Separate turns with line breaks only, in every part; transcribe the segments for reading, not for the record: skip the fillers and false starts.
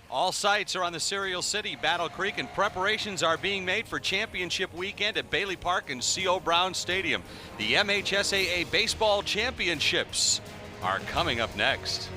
All sights are on the Cereal City, Battle Creek, and preparations are being made for championship weekend at Bailey Park and C.O. Brown Stadium. The MHSAA Baseball Championships are coming up next.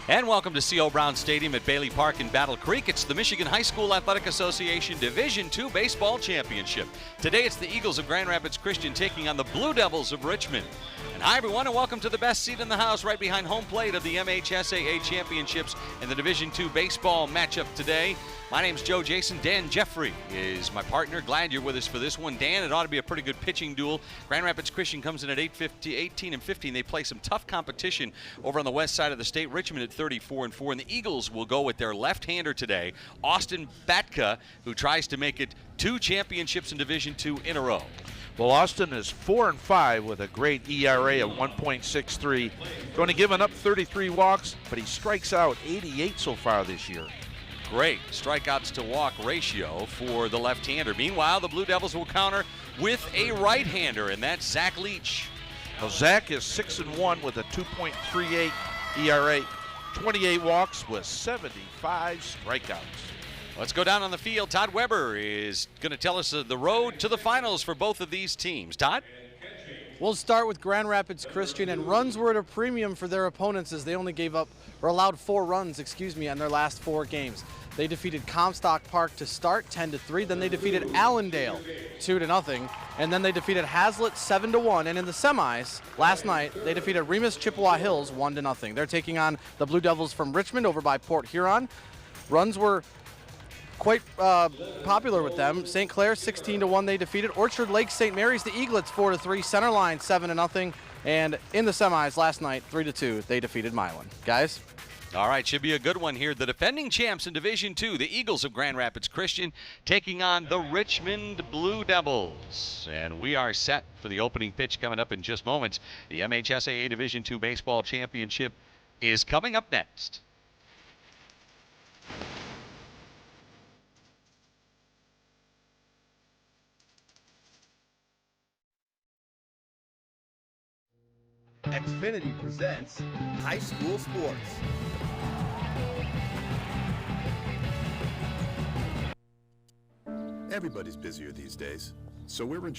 And welcome to C.O. Brown Stadium at Bailey Park in Battle Creek. It's the Michigan High School Athletic Association Division II Baseball Championship. Today it's the Eagles of Grand Rapids Christian taking on the Blue Devils of Richmond. And hi everyone, and welcome to the best seat in the house right behind home plate of the MHSAA Championships and the Division II baseball matchup today. My name's Joe Jason. Dan Jeffrey is my partner. Glad you're with us for this one. Dan, it ought to be a pretty good pitching duel. Grand Rapids Christian comes in at 18 and 15. They play some tough competition over on the west side of the state. Richmond at 34 and 4. And the Eagles will go with their left-hander today, Austin Batka, who tries to make it 2 championships in Division II in a row.
Well, Austin is 4-5 with a great ERA of 1.63. Going to give up 33 walks, but he strikes out 88 so far this year.
Great strikeouts to walk ratio for the left-hander. Meanwhile, the Blue Devils will counter with a right-hander, and that's Zach Leach.
Well, Zach is 6-1 with a 2.38 ERA, 28 walks with 75 strikeouts.
Let's go down on the field. Todd Weber is going to tell us the road to the finals for both of these teams. Todd?
We'll start with Grand Rapids Christian, and runs were at a premium for their opponents as they only gave up, or allowed 4 runs, on their last 4 games. They defeated Comstock Park to start 10-3, then they defeated Allendale 2-0, and then they defeated Hazlitt 7-1, and in the semis last night they defeated Remus Chippewa Hills 1-0. They're taking on the Blue Devils from Richmond over by Port Huron. Runs were quite popular with them. St. Clair 16-1 they defeated. Orchard Lake St. Mary's the Eaglets 4-3. Centerline 7-0. And in the semis last night 3-2 they defeated Milan. Guys?
All right, should be a good one here. The defending champs in Division II, the Eagles of Grand Rapids Christian, taking on the Richmond Blue Devils. And we are set for the opening pitch coming up in just moments. The MHSAA Division II Baseball Championship is coming up next.
Xfinity presents High School Sports.
Everybody's busier these days, so we're in.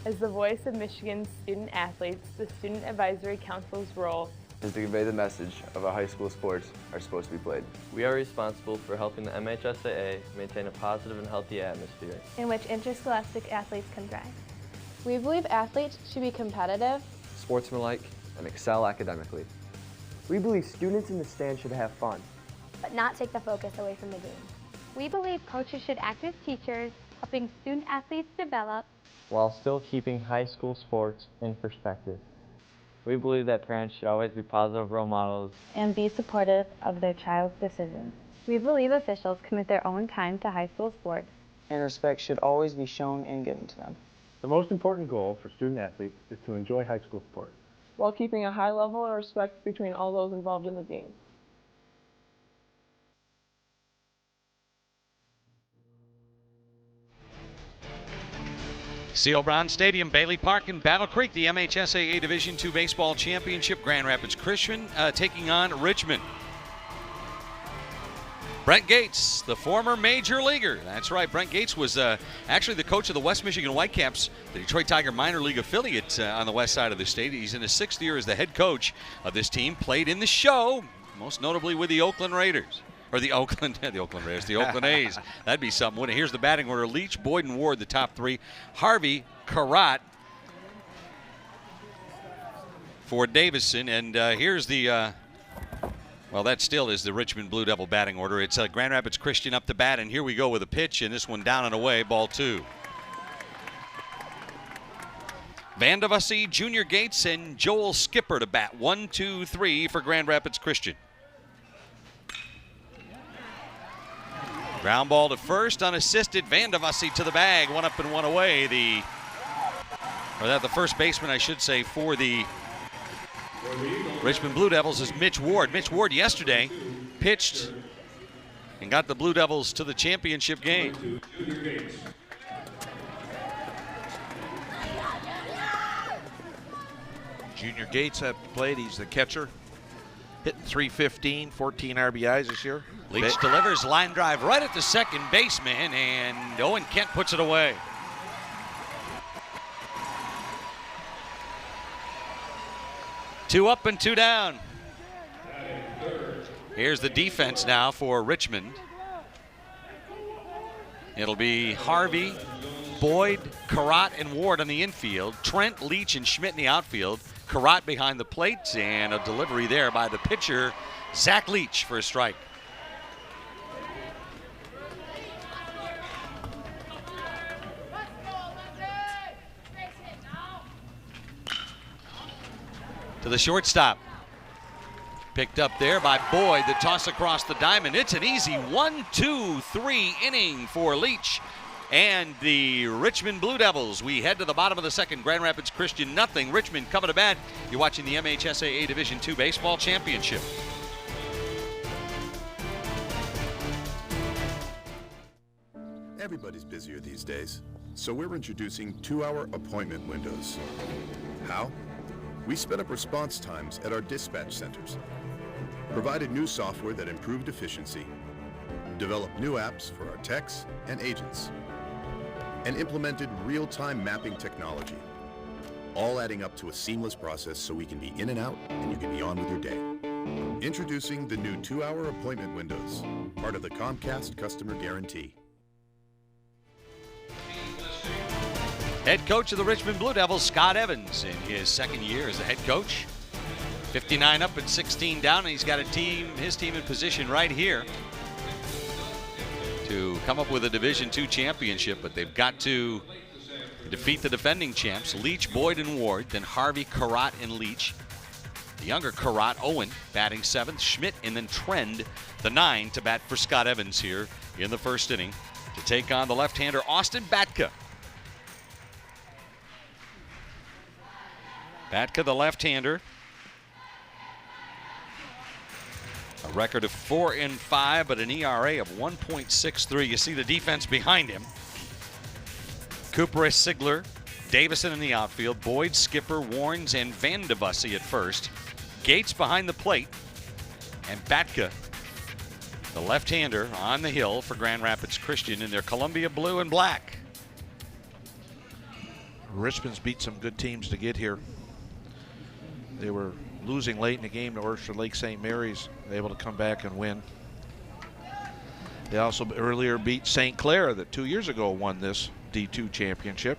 As the voice of Michigan's student athletes, the Student Advisory Council's role
is to convey the message of how high school sports are supposed to be played. We are responsible for helping the MHSAA maintain a positive and healthy atmosphere
in which interscholastic athletes can thrive. We believe athletes should be competitive,
sportsmanlike, and excel academically.
We believe students in the stands should have fun,
but not take the focus away from the game.
We believe coaches should act as teachers, helping student athletes develop,
while still keeping high school sports in perspective.
We believe that parents should always be positive role models
and be supportive of their child's decisions. We believe officials commit their own time to high school sports,
and respect should always be shown and given to them.
The most important goal for student athletes is to enjoy high school sports,
while keeping a high level of respect between all those involved in the game.
C.O. Brown Stadium, Bailey Park in Battle Creek, the MHSAA Division II Baseball Championship. Grand Rapids Christian taking on Richmond. Brent Gates, the former major leaguer. That's right, Brent Gates was actually the coach of the West Michigan Whitecaps, the Detroit Tiger minor league affiliate on the west side of the state. He's in his 6th year as the head coach of this team. Played in the show, most notably with the Oakland Raiders. Or the Oakland Raiders, the Oakland A's. That'd be something. Here's the batting order. Leach, Boyd, and Ward, the top 3. Harvey, Karat for Davison. And here's the... well, that still is the Richmond Blue Devil batting order. It's Grand Rapids Christian up to bat, and here we go with a pitch, and this one down and away, ball 2. Vandevasi, Junior Gates, and Joel Skipper to bat. 1, 2, 3 for Grand Rapids Christian. Ground ball to first, unassisted. Vandevasi to the bag, 1 up and 1 away. The first baseman, I should say, for the Richmond Blue Devils is Mitch Ward. Mitch Ward yesterday pitched and got the Blue Devils to the championship game.
Junior Gates have played. He's the catcher. Hitting .315, 14 RBIs this year.
Leach delivers, line drive right at the second baseman, and Owen Kent puts it away. Two up and two down. Here's the defense now for Richmond. It'll be Harvey, Boyd, Karat, and Ward on the infield. Trent, Leach, and Schmidt in the outfield. Karat behind the plate, and a delivery there by the pitcher, Zach Leach, for a strike. To the shortstop. Picked up there by Boyd. The toss across the diamond. It's an easy 1-2-3 inning for Leach and the Richmond Blue Devils. We head to the bottom of the second. Grand Rapids Christian nothing. Richmond coming to bat. You're watching the MHSAA Division II Baseball Championship.
Everybody's busier these days, so we're introducing 2-hour appointment windows. How? We sped up response times at our dispatch centers, provided new software that improved efficiency, developed new apps for our techs and agents, and implemented real-time mapping technology, all adding up to a seamless process so we can be in and out and you can be on with your day. Introducing the new 2-hour appointment windows, part of the Comcast Customer Guarantee.
Head coach of the Richmond Blue Devils, Scott Evans, in his second year as the head coach. 59 up and 16 down, and he's got his team in position right here to come up with a Division II championship, but they've got to defeat the defending champs, Leach, Boyd, and Ward, then Harvey, Karat, and Leach. The younger Karat, Owen, batting 7th, Schmidt, and then Trend, the 9, to bat for Scott Evans here in the first inning to take on the left-hander, Austin Batka. Batka, the left-hander. A record of 4-5, but an ERA of 1.63. You see the defense behind him. Cooper, Sigler, Davison in the outfield, Boyd, Skipper, Warnes, and Van de Bussy at first. Gates behind the plate, and Batka, the left-hander, on the hill for Grand Rapids Christian in their Columbia blue and black.
Richmond's beat some good teams to get here. They were losing late in the game to Orchard Lake St. Mary's, able to come back and win. They also earlier beat St. Clair, that 2 years ago won this D2 championship.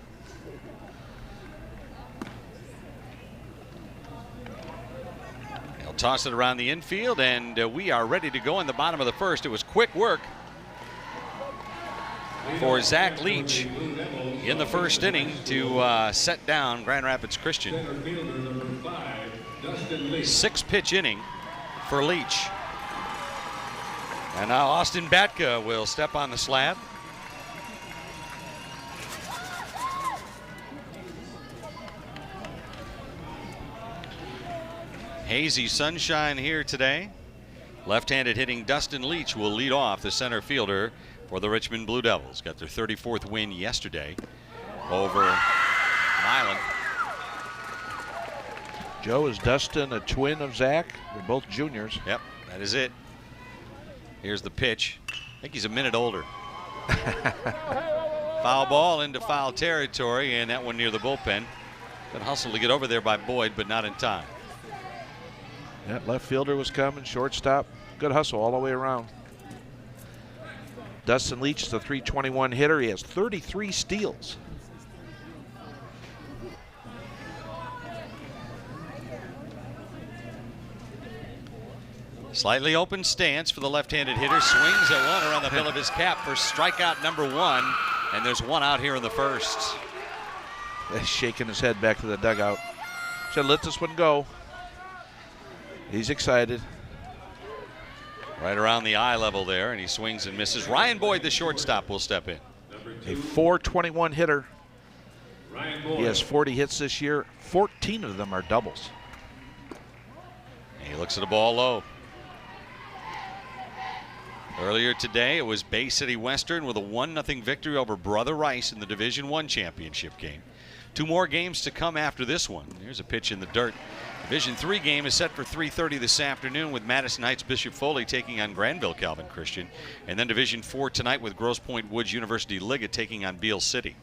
They'll toss it around the infield, and we are ready to go in the bottom of the first. It was quick work for Zach Leach in the first inning to set down Grand Rapids Christian. 6-pitch inning for Leach. And now Austin Batka will step on the slab. Hazy sunshine here today. Left-handed hitting Dustin Leach will lead off, the center fielder for the Richmond Blue Devils. Got their 34th win yesterday over Milan.
Joe, is Dustin a twin of Zach? They're both juniors.
Yep, that is it. Here's the pitch. I think he's a minute older. Foul ball into foul territory, and that one near the bullpen. Been hustled to get over there by Boyd, but not in time.
That left fielder was coming, shortstop. Good hustle all the way around. Dustin Leach is a .321 hitter. He has 33 steals.
Slightly open stance for the left-handed hitter. Swings at one around the bill of his cap for strikeout number 1. And there's one out here in the first.
He's shaking his head back to the dugout. Should let this one go. He's excited.
Right around the eye level there, and he swings and misses. Ryan Boyd, the shortstop, will step in.
A .421 hitter. He has 40 hits this year. 14 of them are doubles.
And he looks at the ball low. Earlier today, it was Bay City Western with a 1-0 victory over Brother Rice in the Division I championship game. 2 more games to come after this one. Here's a pitch in the dirt. Division III game is set for 3:30 this afternoon with Madison Heights Bishop Foley taking on Granville Calvin Christian. And then Division IV tonight with Grosse Pointe Woods University Liggett taking on Beale City.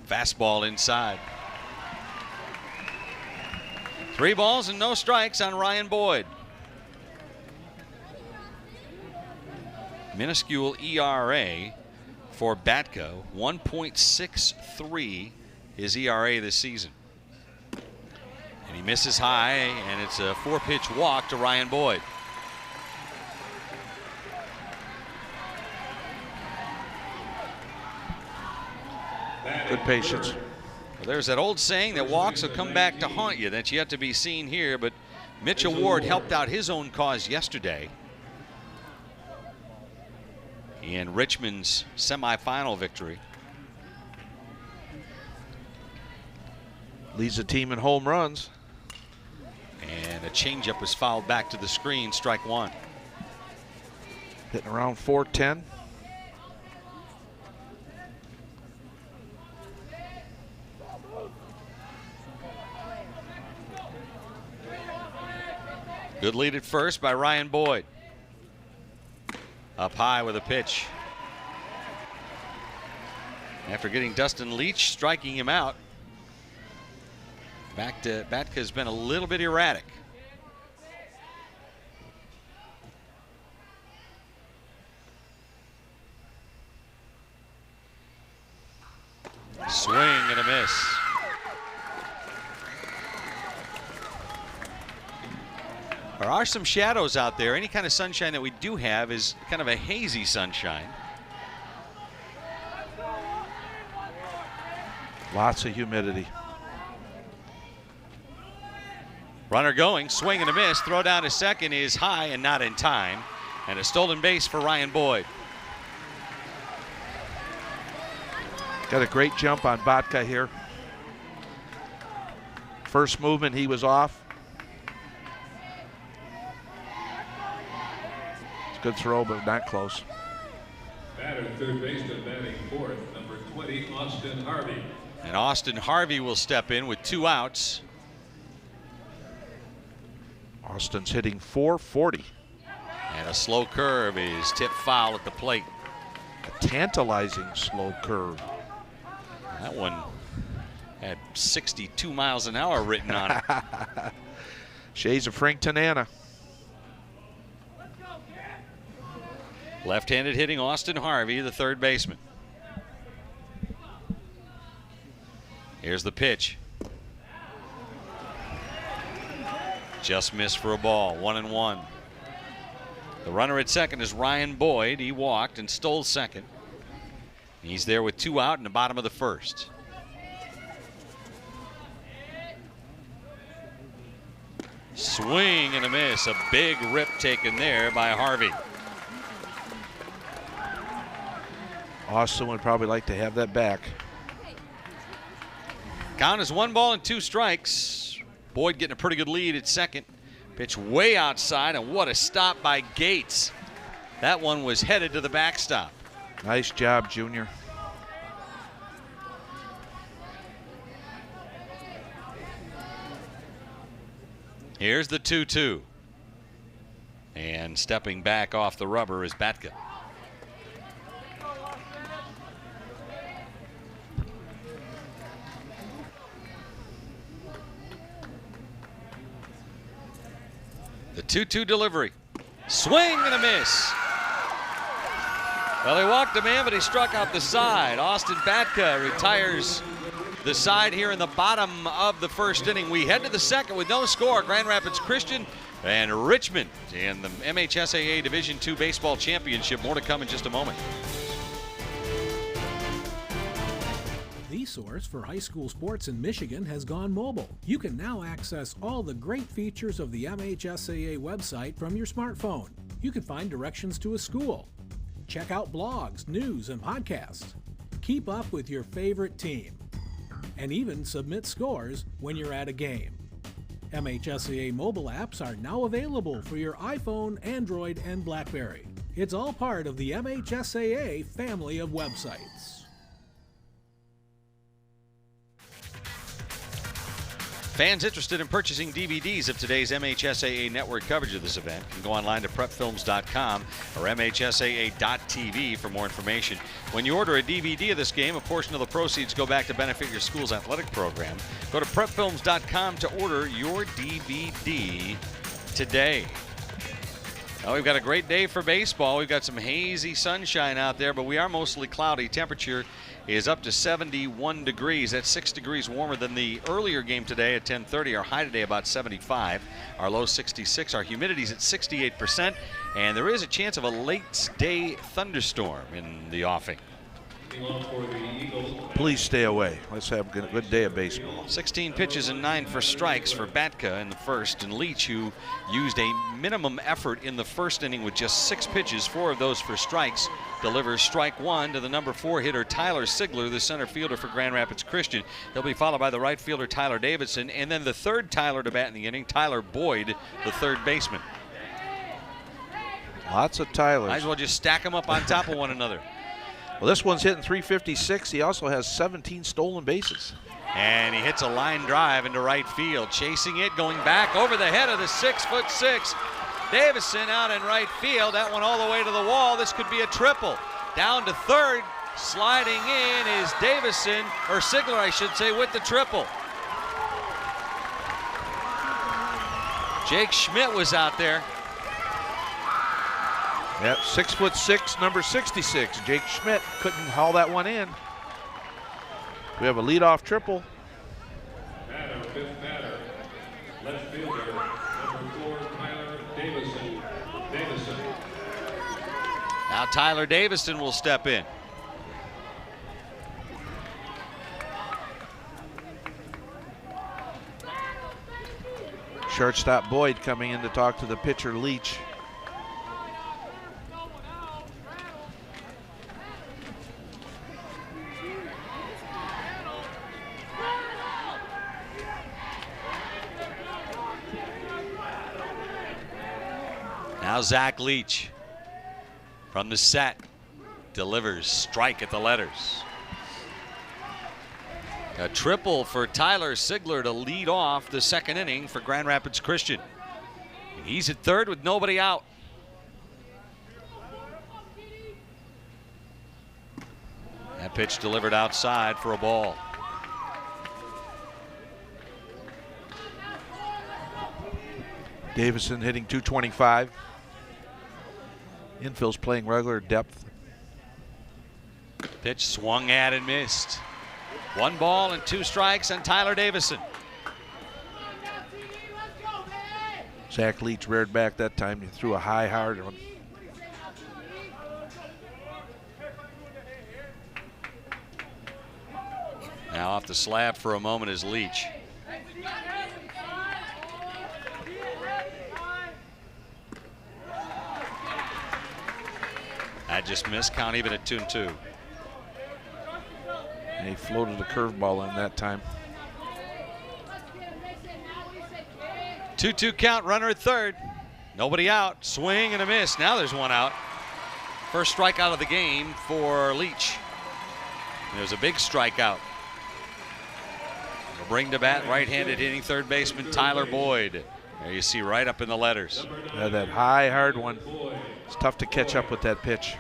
Fastball inside. 3 balls and no strikes on Ryan Boyd. Minuscule ERA for Batko, 1.63 his ERA this season. And he misses high, and it's a 4-pitch walk to Ryan Boyd.
Good patience.
Well, there's that old saying that walks will come back to haunt you. That's yet to be seen here, but Mitchell Ward helped out his own cause yesterday in Richmond's semifinal victory.
Leads the team in home runs.
And a changeup is fouled back to the screen, strike 1.
Hitting around 410.
Good lead at first by Ryan Boyd. Up high with a pitch. After getting Dustin Leach striking him out, Batka's been a little bit erratic. Swing and a miss. There are some shadows out there. Any kind of sunshine that we do have is kind of a hazy sunshine.
Lots of humidity.
Runner going, swing and a miss. Throw down to second is high and not in time. And a stolen base for Ryan Boyd.
Got a great jump on Batka here. First movement, he was off. It's a good throw, but not close.
Batter third baseman batting fourth, number 20, Austin Harvey.
And Austin Harvey will step in with 2 outs.
Austin's hitting .440.
And a slow curve is tipped foul at the plate.
A tantalizing slow curve.
That one had 62 miles an hour written on it.
Shades of Frank Tanana.
Left-handed hitting Austin Harvey, the third baseman. Here's the pitch. Just missed for a ball, 1-1. The runner at second is Ryan Boyd. He walked and stole second. He's there with 2 out in the bottom of the first. Swing and a miss. A big rip taken there by Harvey.
Austin would probably like to have that back.
Count is 1 ball and 2 strikes. Boyd getting a pretty good lead at second. Pitch way outside, and what a stop by Gates. That one was headed to the backstop.
Nice job, Junior.
Here's the 2-2. And stepping back off the rubber is Batka. The 2-2 delivery. Swing and a miss. Well, he walked a man, but he struck out the side. Austin Batka retires the side here in the bottom of the first inning. We head to the second with no score. Grand Rapids Christian and Richmond in the MHSAA Division II Baseball Championship. More to come in just a moment.
The source for high school sports in Michigan has gone mobile. You can now access all the great features of the MHSAA website from your smartphone. You can find directions to a school, check out blogs, news, and podcasts, keep up with your favorite team, and even submit scores when you're at a game. MHSAA mobile apps are now available for your iPhone, Android, and BlackBerry. It's all part of the MHSAA family of websites.
Fans interested in purchasing DVDs of today's MHSAA network coverage of this event can go online to prepfilms.com or mhsaa.tv for more information. When you order a DVD of this game, a portion of the proceeds go back to benefit your school's athletic program. Go to prepfilms.com to order your DVD today. Well, we've got a great day for baseball. We've got some hazy sunshine out there, but we are mostly cloudy. Temperature is up to 71 degrees. That's 6 degrees warmer than the earlier game today at 10:30. Our high today about 75. Our low 66. Our humidity's at 68%, and there is a chance of a late day thunderstorm in the offing.
Please stay away. Let's have a good day of baseball.
16 pitches and 9 for strikes for Batka in the first, and Leach, who used a minimum effort in the first inning with just 6 pitches, 4 of those for strikes, delivers strike 1 to the number 4 hitter Tyler Sigler, the center fielder for Grand Rapids Christian. He'll be followed by the right fielder Tyler Davidson, and then the third Tyler to bat in the inning, Tyler Boyd, the third baseman.
Lots of Tylers.
Might as well just stack them up on top of one another.
Well, this one's hitting .356. He also has 17 stolen bases.
And he hits a line drive into right field. Chasing it, going back over the head of the 6'6" Davison out in right field. That one all the way to the wall. This could be a triple. Down to third, sliding in is Davison, or Sigler, I should say, with the triple. Jake Schmidt was out there.
Yep, 6'6", number 66. Jake Schmidt couldn't haul that one in. We have a leadoff triple.
Batter, fifth batter, left fielder, number 4, Tyler Davison.
Now Tyler Davison will step in.
Shortstop Boyd coming in to talk to the pitcher Leach.
Now Zach Leach from the set delivers strike at the letters. A triple for Tyler Sigler to lead off the second inning for Grand Rapids Christian. He's at third with nobody out. That pitch delivered outside for a ball.
Davison hitting .225. Infield's playing regular depth.
Pitch swung at and missed. 1 ball and 2 strikes on Tyler Davison.
Zach Leach reared back that time. He threw a high, hard one.
Now off the slab for a moment is Leach. That just missed, count even at 2-2.
And he floated a curveball in that time.
2-2 count, runner at third. Nobody out, swing and a miss. Now there's 1 out. First strikeout of the game for Leach. And there's a big strikeout. We'll bring to bat right-handed hitting third baseman Tyler Boyd. There you see right up in the letters.
Yeah, that high, hard one. It's tough to catch up with that pitch.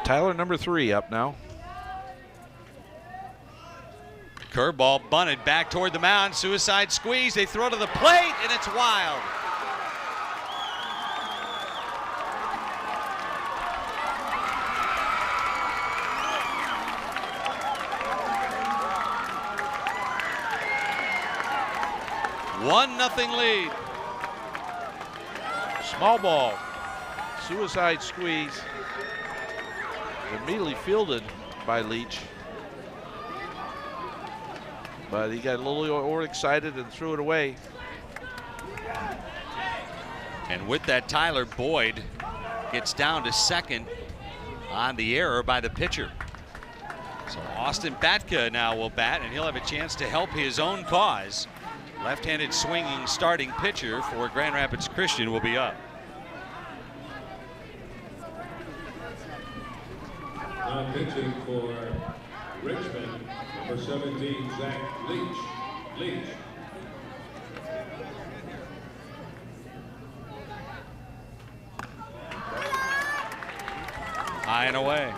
Tyler, number 3, up now.
Curveball bunted back toward the mound. Suicide squeeze. They throw to the plate, and it's wild. One nothing lead.
Small ball. Suicide squeeze. Immediately fielded by Leach. But he got a little overexcited and threw it away.
And with that, Tyler Boyd gets down to second on the error by the pitcher. So Austin Batka now will bat, and he'll have a chance to help his own cause Left-handed swinging starting pitcher for Grand Rapids Christian will be up.
Now pitching for Richmond, number 17, Zach Leach.
High and away.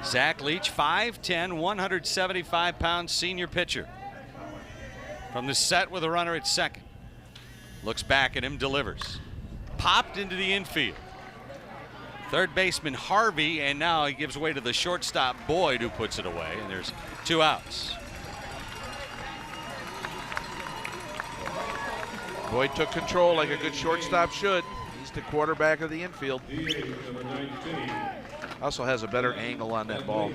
Zach Leach, 5'10", 175-pound senior pitcher. From the set with a runner at second. Looks back at him, delivers. Popped into the infield. Third baseman Harvey, and now he gives way to the shortstop Boyd, who puts it away, and there's 2 outs.
Boyd took control like a good shortstop should. He's the quarterback of the infield. Also has a better angle on that ball.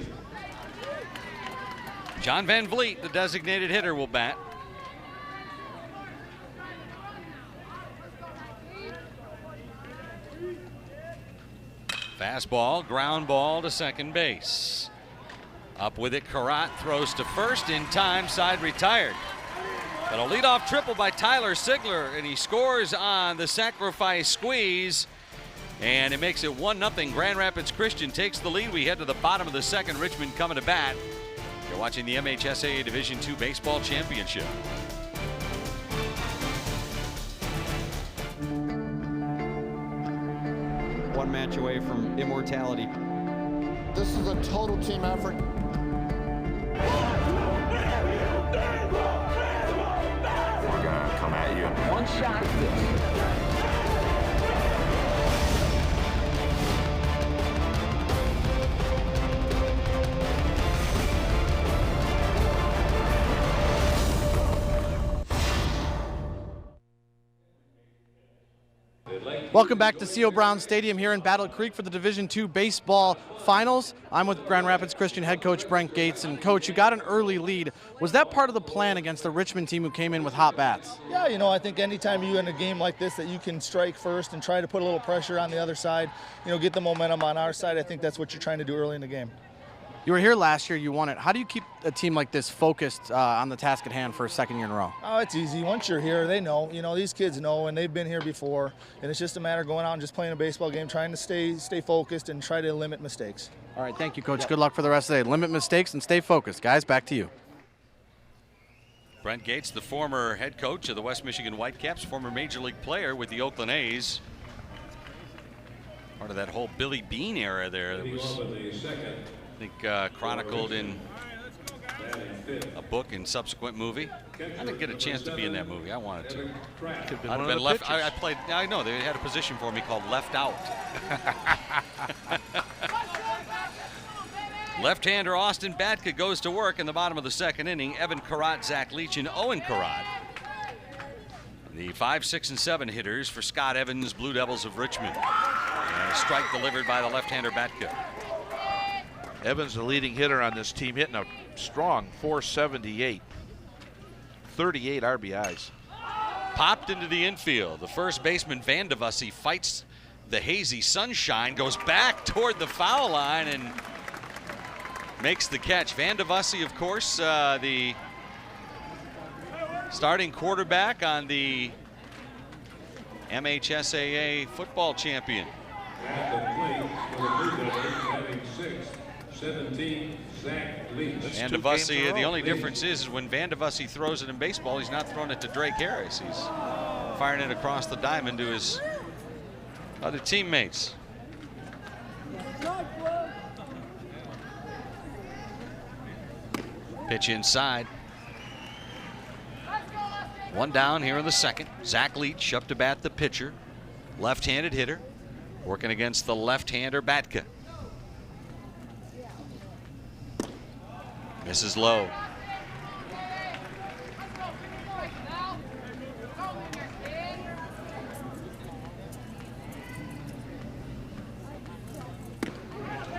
John Van Vliet, the designated hitter, will bat. Fastball, ground ball to second base. Up with it, Karat throws to first in time, side retired. But a leadoff triple by Tyler Sigler, and he scores on the sacrifice squeeze, and it makes it 1-0. Grand Rapids Christian takes the lead. We head to the bottom of the second. Richmond coming to bat. You're watching the MHSAA Division II Baseball Championship.
One match away from immortality.
This is a total team effort.
We're gonna come at you.
One shot at this.
Welcome back to C.O. Brown Stadium here in Battle Creek for the Division II Baseball Finals. I'm with Grand Rapids Christian head coach Brent Gates. And coach, you got an early lead. Was that part of the plan against the Richmond team who came in with hot bats?
Yeah, you know, I think anytime you in a game like this that you can strike first and try to put a little pressure on the other side, you know, get the momentum on our side, I think that's what you're trying to do early in the game.
You were here last year, you won it. How do you keep a team like this focused on the task at hand for a second year in a row?
Oh, it's easy. Once you're here, they know. You know, these kids know, and they've been here before. And it's just a matter of going out and just playing a baseball game, trying to stay focused and try to limit mistakes.
All right, thank you, Coach. Yep. Good luck for the rest of the day. Limit mistakes and stay focused. Guys, back to you.
Brent Gates, the former head coach of the West Michigan Whitecaps, former Major League player with the Oakland A's. Part of that whole Billy Bean era there that was, I think, chronicled in a book and subsequent movie. I didn't get a chance to be in that movie. I wanted to.
Could have been
I'd
one
been
of the
left.
pitchers.
I played. I know they had a position for me called left out. Left-hander Austin Batka goes to work in the bottom of the second inning. Evan Karat, Zach Leach, and Owen Karat. The 5, 6, and 7 hitters for Scott Evans, Blue Devils of Richmond. And a strike delivered by the left-hander Batka.
Evans, the leading hitter on this team, hitting a strong 478. 38 RBIs.
Popped into the infield. The first baseman, Van de Vussy, fights the hazy sunshine, goes back toward the foul line, and makes the catch. Van de Vussy, of course, the starting quarterback on the MHSAA football champion.
At the plate for the Blue Devils, batting 6, 17, Zach Leach.
Van de Vussy, the only difference is when Van de Vussy throws it in baseball, he's not throwing it to Drake Harris. He's firing it across the diamond to his other teammates. Pitch inside. One down here in the second. Zach Leach up to bat, the pitcher. Left-handed hitter. Working against the left-hander Batka. Misses low.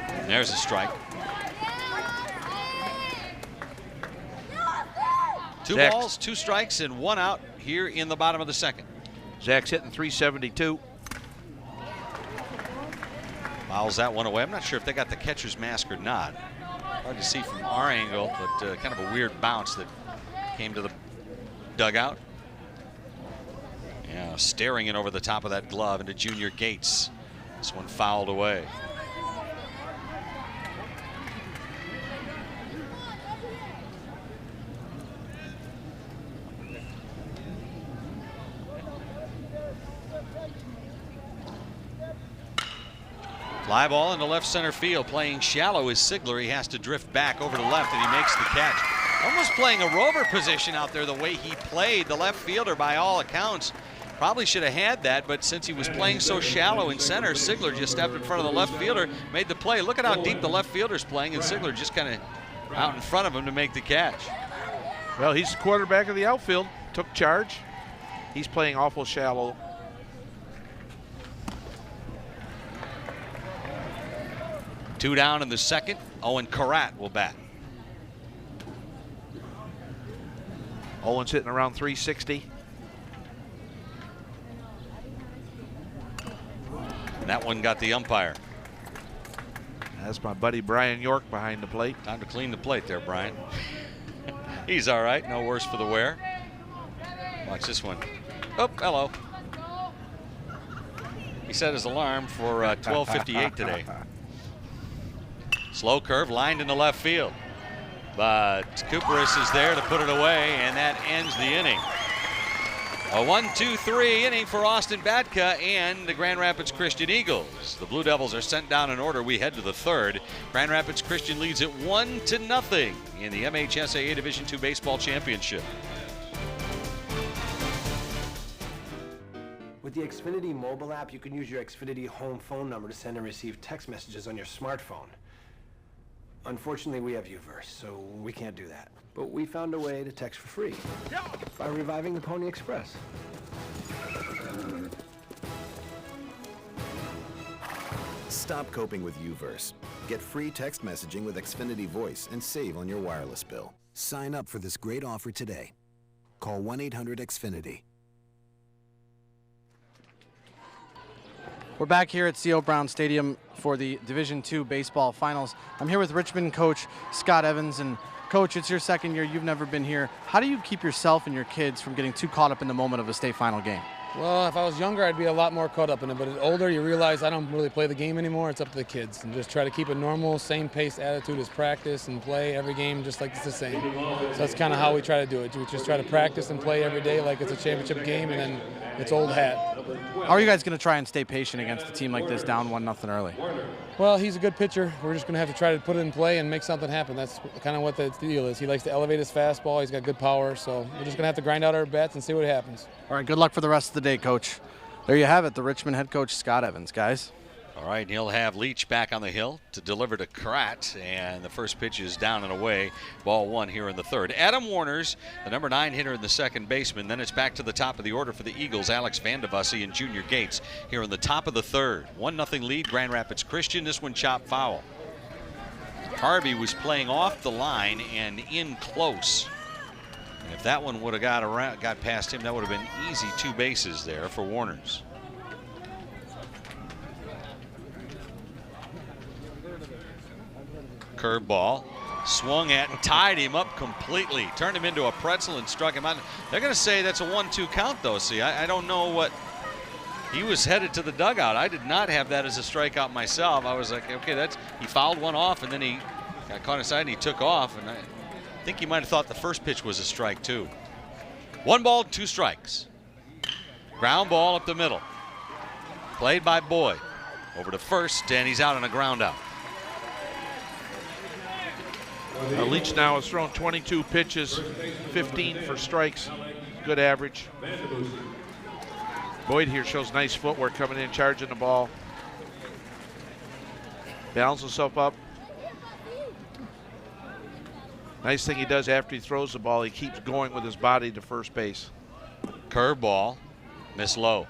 And there's a strike. Two balls, 2 strikes, and 1 out here in the bottom of the second.
Zach's hitting 372.
Fouls that one away. I'm not sure if they got the catcher's mask or not. Hard to see from our angle, but kind of a weird bounce that came to the dugout. Yeah, staring in over the top of that glove into Junior Gates. This one fouled away. Fly ball into left center field. Playing shallow is Sigler. He has to drift back over to left, and he makes the catch. Almost playing a rover position out there the way he played. The left fielder, by all accounts, probably should have had that, but since he was playing so shallow in center, Sigler just stepped in front of the left fielder, made the play. Look at how deep the left fielder's playing, and Sigler just kind of out in front of him to make the catch.
Well, he's the quarterback of the outfield. Took charge. He's playing awful shallow.
Two down in the second. Owen Karat will bat.
Owen's hitting around 360.
And that one got the umpire.
That's my buddy Brian York behind the plate.
Time to clean the plate there, Brian. He's all right. No worse for the wear. Watch this one. Oh, hello. He set his alarm for 12:58 today. Slow curve lined into left field. But Cooperis is there to put it away, and that ends the inning. A 1-2-3 inning for Austin Batka and the Grand Rapids Christian Eagles. The Blue Devils are sent down in order. We head to the third. Grand Rapids Christian leads it 1-0 in the MHSAA Division II Baseball Championship.
With the Xfinity mobile app, you can use your Xfinity home phone number to send and receive text messages on your smartphone. Unfortunately, we have Uverse, so we can't do that. But we found a way to text for free by reviving the Pony Express.
Stop coping with Uverse. Get free text messaging with Xfinity Voice and save on your wireless bill. Sign up for this great offer today. Call 1-800-XFINITY.
We're back here at C.O. Brown Stadium for the Division II baseball finals. I'm here with Richmond coach Scott Evans. And Coach, it's your second year. You've never been here. How do you keep yourself and your kids from getting too caught up in the moment of a state final game?
Well, if I was younger, I'd be a lot more caught up in it. But as older, you realize I don't really play the game anymore. It's up to the kids. And just try to keep a normal, same-paced attitude as practice and play every game just like it's the same. So that's kind of how we try to do it. We just try to practice and play every day like it's a championship game, and then it's old hat.
How are you guys going to try and stay patient against a team like this down 1-0 early?
Well, he's a good pitcher. We're just going to have to try to put it in play and make something happen. That's kind of what the deal is. He likes to elevate his fastball. He's got good power. So we're just going to have to grind out our bats and see what happens.
All right, good luck for the rest of the day, Coach. There you have it, the Richmond head coach, Scott Evans, guys.
All right, he'll have Leach back on the hill to deliver to Karat, and the first pitch is down and away. Ball one here in the third. Adam Warner's the number 9 hitter in the second baseman. Then it's back to the top of the order for the Eagles, Alex Vandevusse and Junior Gates here in the top of the third. 1-0 lead, Grand Rapids Christian. This one chopped foul. Harvey was playing off the line and in close. And if that one would have got past him, that would have been easy 2 bases there for Warner's. Curveball, swung at and tied him up completely. Turned him into a pretzel and struck him out. They're going to say that's a 1-2 count, though. See, I don't know what. He was headed to the dugout. I did not have that as a strikeout myself. I was like, okay, he fouled one off, and then he got caught inside and he took off. And I think he might have thought the first pitch was a strike, too. 1 ball, 2 strikes. Ground ball up the middle. Played by Boyd. Over to first, and he's out on a ground out.
Leach now has thrown 22 pitches, 15 for strikes. Good average. Boyd here shows nice footwork coming in, charging the ball. Balances himself up. Nice thing he does after he throws the ball, he keeps going with his body to first base.
Curveball, miss low.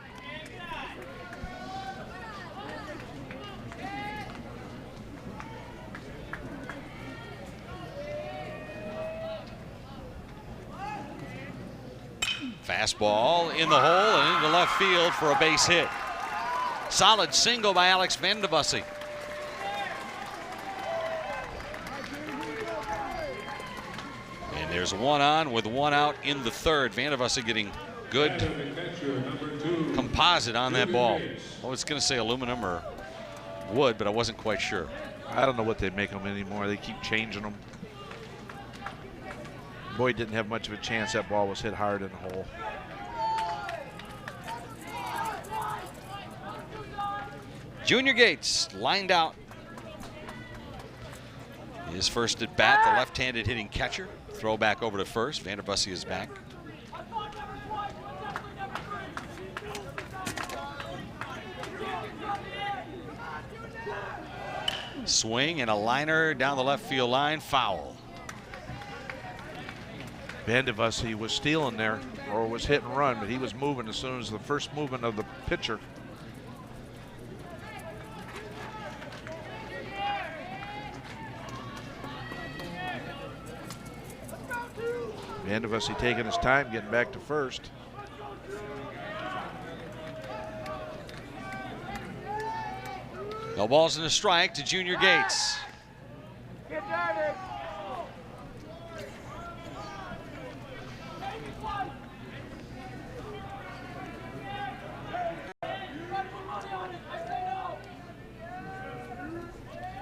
Fastball in the hole and into left field for a base hit. Solid single by Alex Vandevusse. There's one on with one out in the third. Vandevusse getting good composite on that ball. I was going to say aluminum or wood, but I wasn't quite sure.
I don't know what they make them anymore. They keep changing them. Boyd didn't have much of a chance. That ball was hit hard in the hole.
Junior Gates lined out. His first at bat, the left-handed hitting catcher. Throw back over to first. Vandevusse is back. Swing and a liner down the left field line, foul.
Vandevusse was stealing there, or was hit and run, but he was moving as soon as the first movement of the pitcher. Vandevusse taking his time, getting back to first.
No balls and a strike to Junior Gates.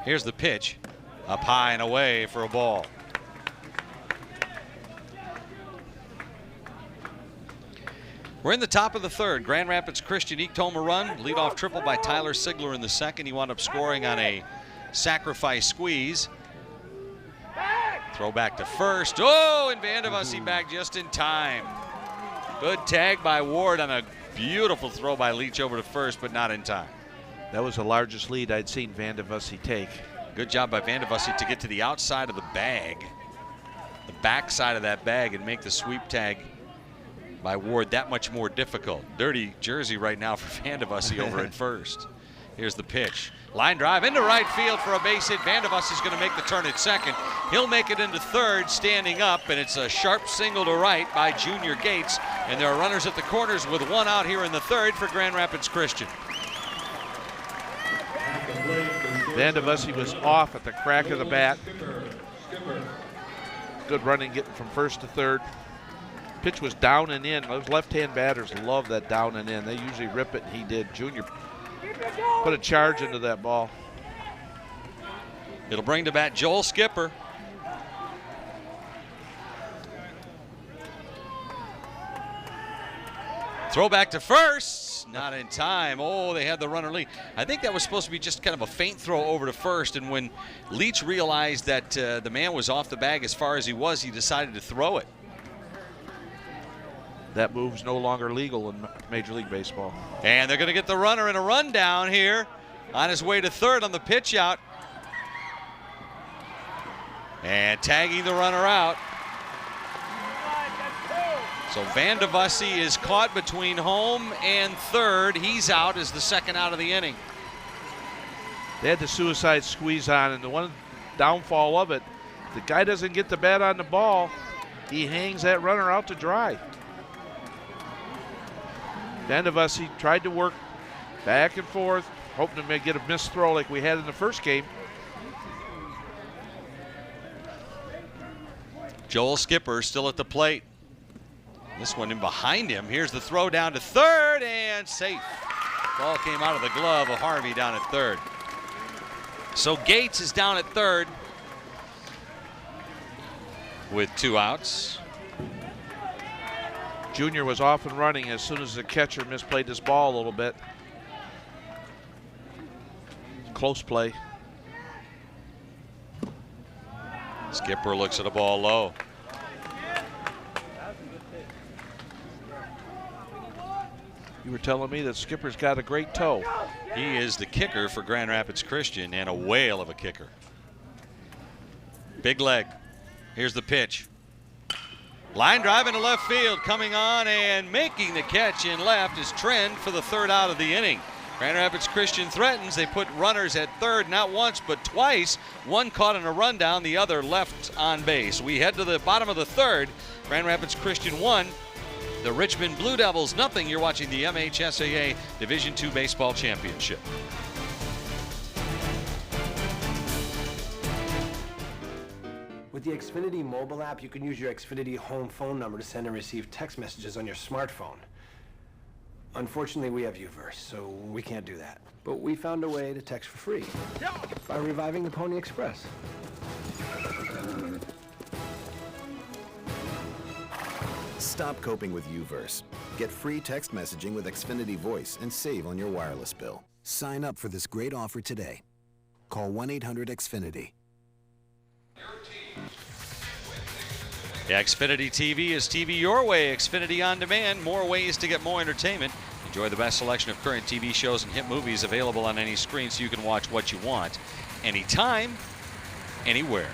Here's the pitch, up high and away for a ball. We're in the top of the third. Grand Rapids Christian eked home a run. Leadoff triple by Tyler Sigler in the second. He wound up scoring on a sacrifice squeeze. Throw back to first. Oh, and Vandevusse back just in time. Good tag by Ward on a beautiful throw by Leach over to first, but not in time.
That was the largest lead I'd seen Vandevusse take.
Good job by Vandevusse to get to the outside of the bag, the back side of that bag, and make the sweep tag by Ward that much more difficult. Dirty jersey right now for Vandevusse over at first. Here's the pitch. Line drive into right field for a base hit. Vandevusse is going to make the turn at second. He'll make it into third standing up, and it's a sharp single to right by Junior Gates. And there are runners at the corners with one out here in the third for Grand Rapids Christian.
Vandevusse was off at the crack of the bat. Good running getting from first to third. Pitch was down and in. Those left-hand batters love that down and in. They usually rip it, and he did. Junior put a charge into that ball.
It'll bring to bat Joel Skipper. Throw back to first, not in time. Oh, they had the runner lead. I think that was supposed to be just kind of a feint throw over to first, and when Leach realized that the man was off the bag as far as he was, he decided to throw it.
That move's no longer legal in Major League Baseball.
And they're going to get the runner in a rundown here on his way to third on the pitch out. And tagging the runner out. So Vandevusse is caught between home and third. He's out as the second out of the inning.
They had the suicide squeeze on, and the one downfall of it, the guy doesn't get the bat on the ball, he hangs that runner out to dry. Vandevusse tried to work back and forth, hoping to get a missed throw like we had in the first game.
Joel Skipper still at the plate. This one in behind him. Here's the throw down to third and safe. Ball came out of the glove of Harvey down at third. So Gates is down at third with two outs.
Junior was off and running as soon as the catcher misplayed his ball a little bit. Close play.
Skipper looks at a ball low.
You were telling me that Skipper's got a great toe.
He is the kicker for Grand Rapids Christian, and a whale of a kicker. Big leg. Here's the pitch. Line drive into left field, coming on and making the catch in left is Trend for the third out of the inning. Grand Rapids Christian threatens. They put runners at third, not once but twice. One caught in a rundown, the other left on base. We head to the bottom of the third. Grand Rapids Christian 1, the Richmond Blue Devils nothing. You're watching the MHSAA Division II Baseball Championship.
With the Xfinity mobile app, you can use your Xfinity home phone number to send and receive text messages on your smartphone. Unfortunately, we have UVerse, so we can't do that. But we found a way to text for free by reviving the Pony Express.
Stop coping with UVerse. Get free text messaging with Xfinity Voice and save on your wireless bill. Sign up for this great offer today. Call 1-800-XFINITY.
Yeah, Xfinity TV is TV your way. Xfinity On Demand, more ways to get more entertainment. Enjoy the best selection of current TV shows and hit movies available on any screen so you can watch what you want, anytime, anywhere.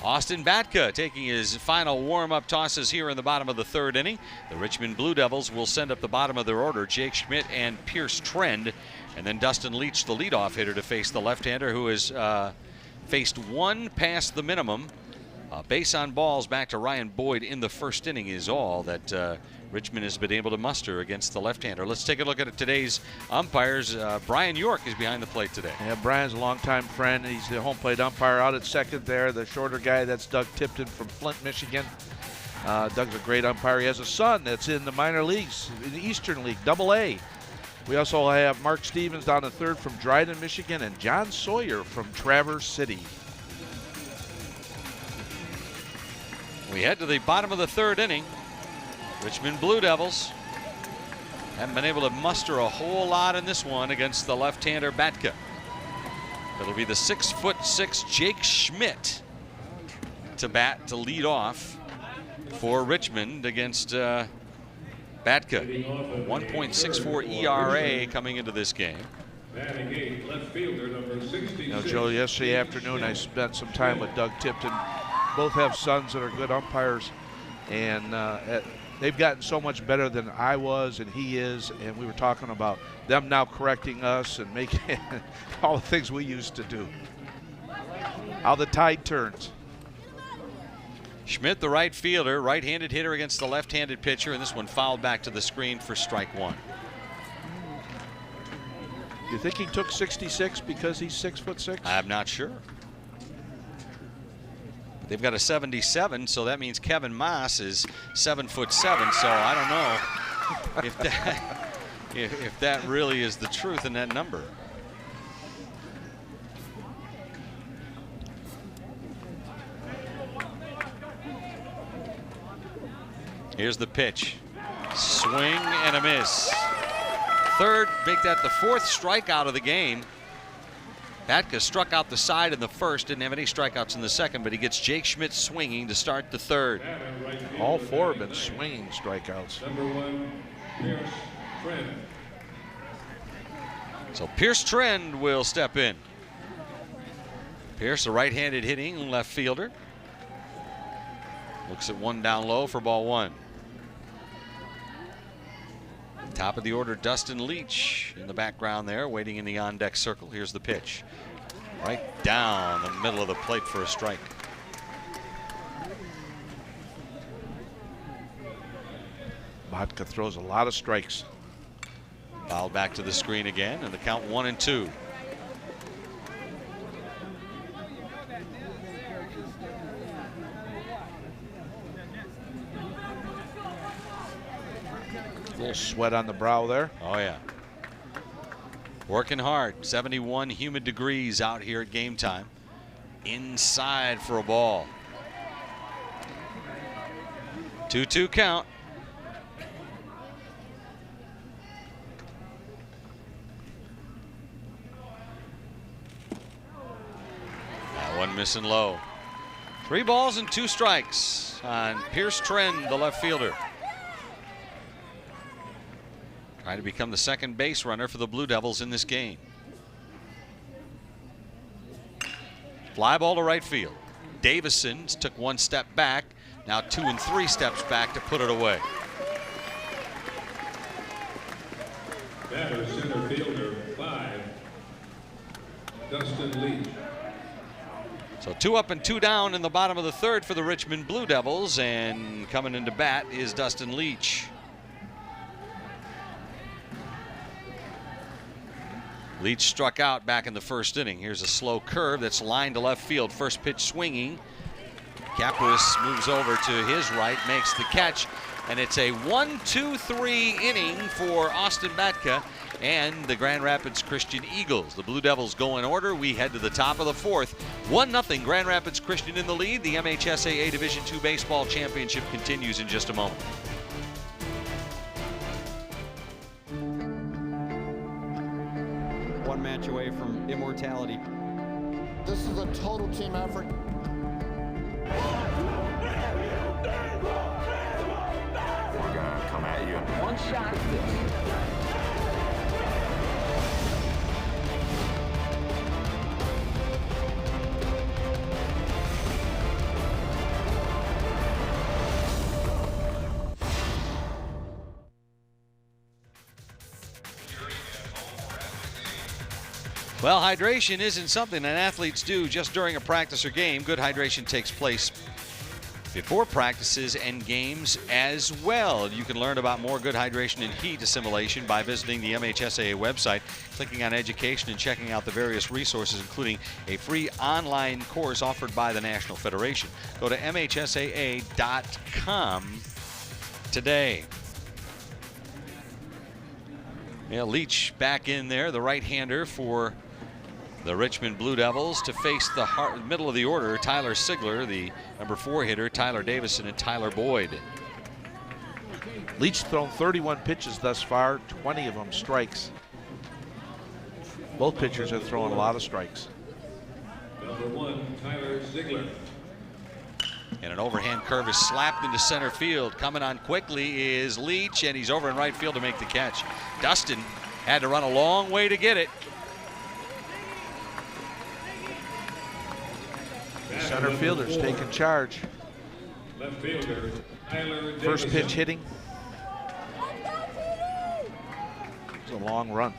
Austin Batka taking his final warm-up tosses here in the bottom of the third inning. The Richmond Blue Devils will send up the bottom of their order, Jake Schmidt and Pierce Trend, and then Dustin Leach, the leadoff hitter, to face the left-hander who has faced one past the minimum. Base on balls back to Ryan Boyd in the first inning is all that Richmond has been able to muster against the left-hander. Let's take a look at today's umpires. Brian York is behind the plate today.
Yeah, Brian's a longtime friend. He's the home plate umpire. Out at second there, the shorter guy, that's Doug Tipton from Flint, Michigan. Doug's a great umpire. He has a son that's in the minor leagues, in the Eastern League, Double-A. We also have Mark Stevens down the third from Dryden, Michigan, and John Sawyer from Traverse City.
We head to the bottom of the third inning. Richmond Blue Devils haven't been able to muster a whole lot in this one against the left-hander Batka. It'll be the 6'6" Jake Schmidt to bat to lead off for Richmond against Batka. 1.64 ERA coming into this game.
Now, Joe, yesterday afternoon I spent some time with Doug Tipton. Both have sons that are good umpires, and they've gotten so much better than I was and he is, and we were talking about them now correcting us and making all the things we used to do. How the tide turns.
Schmidt, the right fielder, right-handed hitter against the left-handed pitcher, and this one fouled back to the screen for strike one.
You think he took 66 because he's 6'6"? I'm
not sure. They've got a 77, so that means Kevin Moss is 7'7", so I don't know if that really is the truth in that number. Here's the pitch. Swing and a miss. Third, make that the fourth strikeout of the game. Batka struck out the side in the first, didn't have any strikeouts in the second, but he gets Jake Schmidt swinging to start the third.
All four have been swinging strikeouts.
Number 1, Pierce Trend.
So Pierce Trend will step in. Pierce, a right-handed hitting left fielder. Looks at one down low for ball one. Top of the order, Dustin Leach in the background there, waiting in the on-deck circle. Here's the pitch. Right down the middle of the plate for a strike.
Batka throws a lot of strikes.
Fouled back to the screen again, and the count 1-2.
A little sweat on the brow there.
Oh, yeah. Working hard. 71 humid degrees out here at game time. Inside for a ball. 2-2 count. That one missing low. 3 balls and 2 strikes on Pierce Trend, the left fielder. Trying to become the second base runner for the Blue Devils in this game. Fly ball to right field. Davison took 1 step back, now 2 and 3 steps back to put it away.
Batter center fielder 5, Dustin Leach.
So 2 up and 2 down in the bottom of the third for the Richmond Blue Devils, and coming into bat is Dustin Leach. Leach struck out back in the first inning. Here's a slow curve that's lined to left field. First pitch swinging. Kapus moves over to his right, makes the catch, and it's a 1-2-3 inning for Austin Batka and the Grand Rapids Christian Eagles. The Blue Devils go in order. We head to the top of the fourth. 1-0 Grand Rapids Christian in the lead. The MHSAA Division II Baseball Championship continues in just a moment.
One match away from immortality.
This is a total team effort.
We're gonna come at you.
One shot at this.
Well, hydration isn't something that athletes do just during a practice or game. Good hydration takes place before practices and games as well. You can learn about more good hydration and heat assimilation by visiting the MHSAA website, clicking on education, and checking out the various resources, including a free online course offered by the National Federation. Go to MHSAA.com today. Yeah, Leach back in there, the right-hander for the Richmond Blue Devils, to face the middle of the order, Tyler Sigler, the number 4 hitter, Tyler Davison, and Tyler Boyd.
Leach thrown 31 pitches thus far, 20 of them strikes. Both pitchers have thrown a lot of strikes.
Number 1, Tyler Sigler.
And an overhand curve is slapped into center field. Coming on quickly is Leach, and he's over in right field to make the catch. Dustin had to run a long way to get it.
The center fielder's taking charge.
Left fielder, Tyler
First
Davison.
pitch hitting. It's a long run.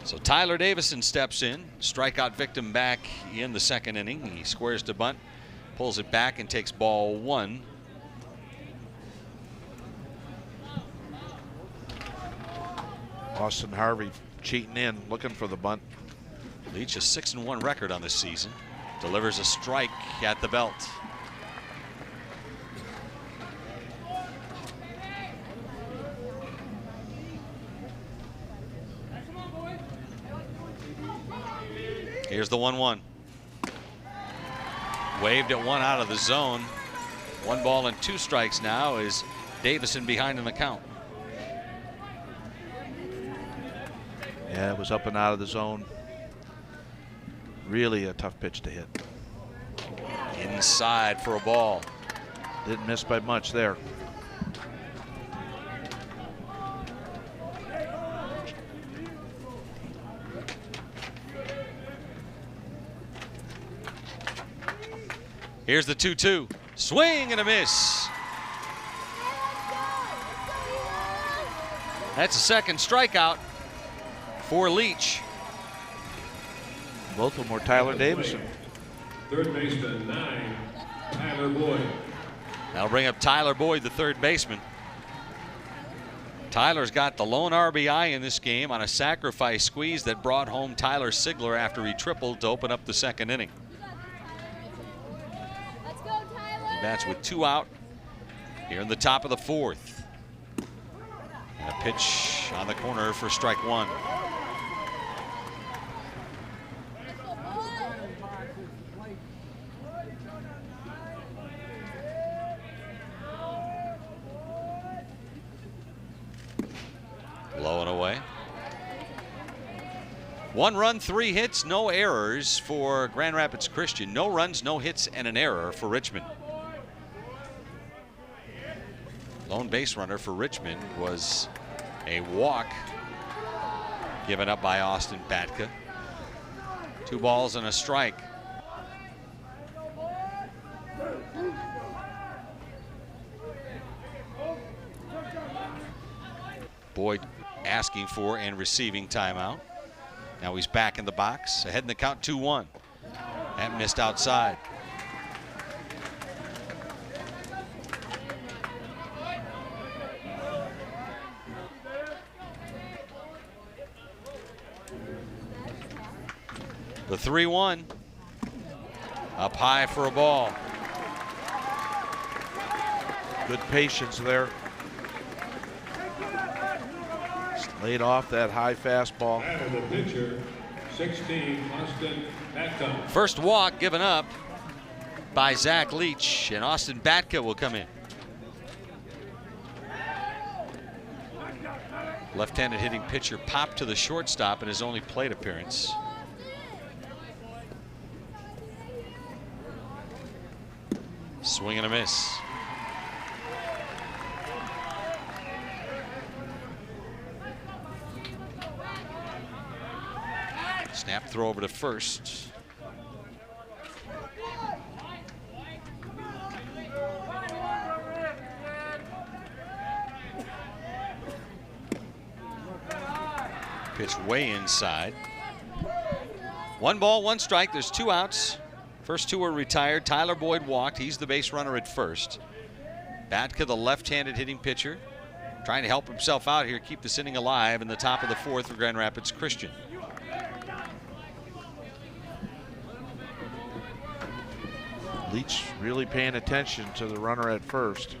So Tyler Davison steps in, strikeout victim back in the second inning. He squares to bunt, pulls it back, and takes ball 1.
Austin Harvey cheating in, looking for the bunt.
Leach a 6-1 record on this season. Delivers a strike at the belt. Here's the 1-1. Waved at one out of the zone. 1 ball and 2 strikes now is Davison behind in the count.
Yeah, it was up and out of the zone. Really a tough pitch to hit.
Inside for a ball.
Didn't miss by much there.
Here's the 2-2. Swing and a miss. That's a second strikeout for Leach.
Both of them were Tyler Davison.
Third baseman, 9, Tyler Boyd.
That'll bring up Tyler Boyd, the third baseman. Tyler's got the lone RBI in this game on a sacrifice squeeze that brought home Tyler Sigler after he tripled to open up the second inning. He bats with 2 out here in the top of the 4th. And a pitch on the corner for strike 1. Low and away. 1 run, 3 hits, no errors for Grand Rapids Christian. No runs, no hits, and an error for Richmond. Lone base runner for Richmond was a walk given up by Austin Batka. 2 balls and a strike. Boyd asking for and receiving timeout. Now he's back in the box, ahead in the count 2-1. That missed outside. The 3-1. Up high for a ball.
Good patience there. Just laid off that high fastball.
Back of the pitcher, 16, Austin Batka.
First walk given up by Zach Leach, and Austin Batka will come in. Left-handed hitting pitcher popped to the shortstop in his only plate appearance. Swing and a miss. Snap throw over to first. Pitch way inside. 1 ball, 1 strike. There's 2 outs. First 2 were retired. Tyler Boyd walked. He's the base runner at first. Batka, the left-handed hitting pitcher, trying to help himself out here, keep this inning alive in the top of the 4th for Grand Rapids Christian.
Leach really paying attention to the runner at first.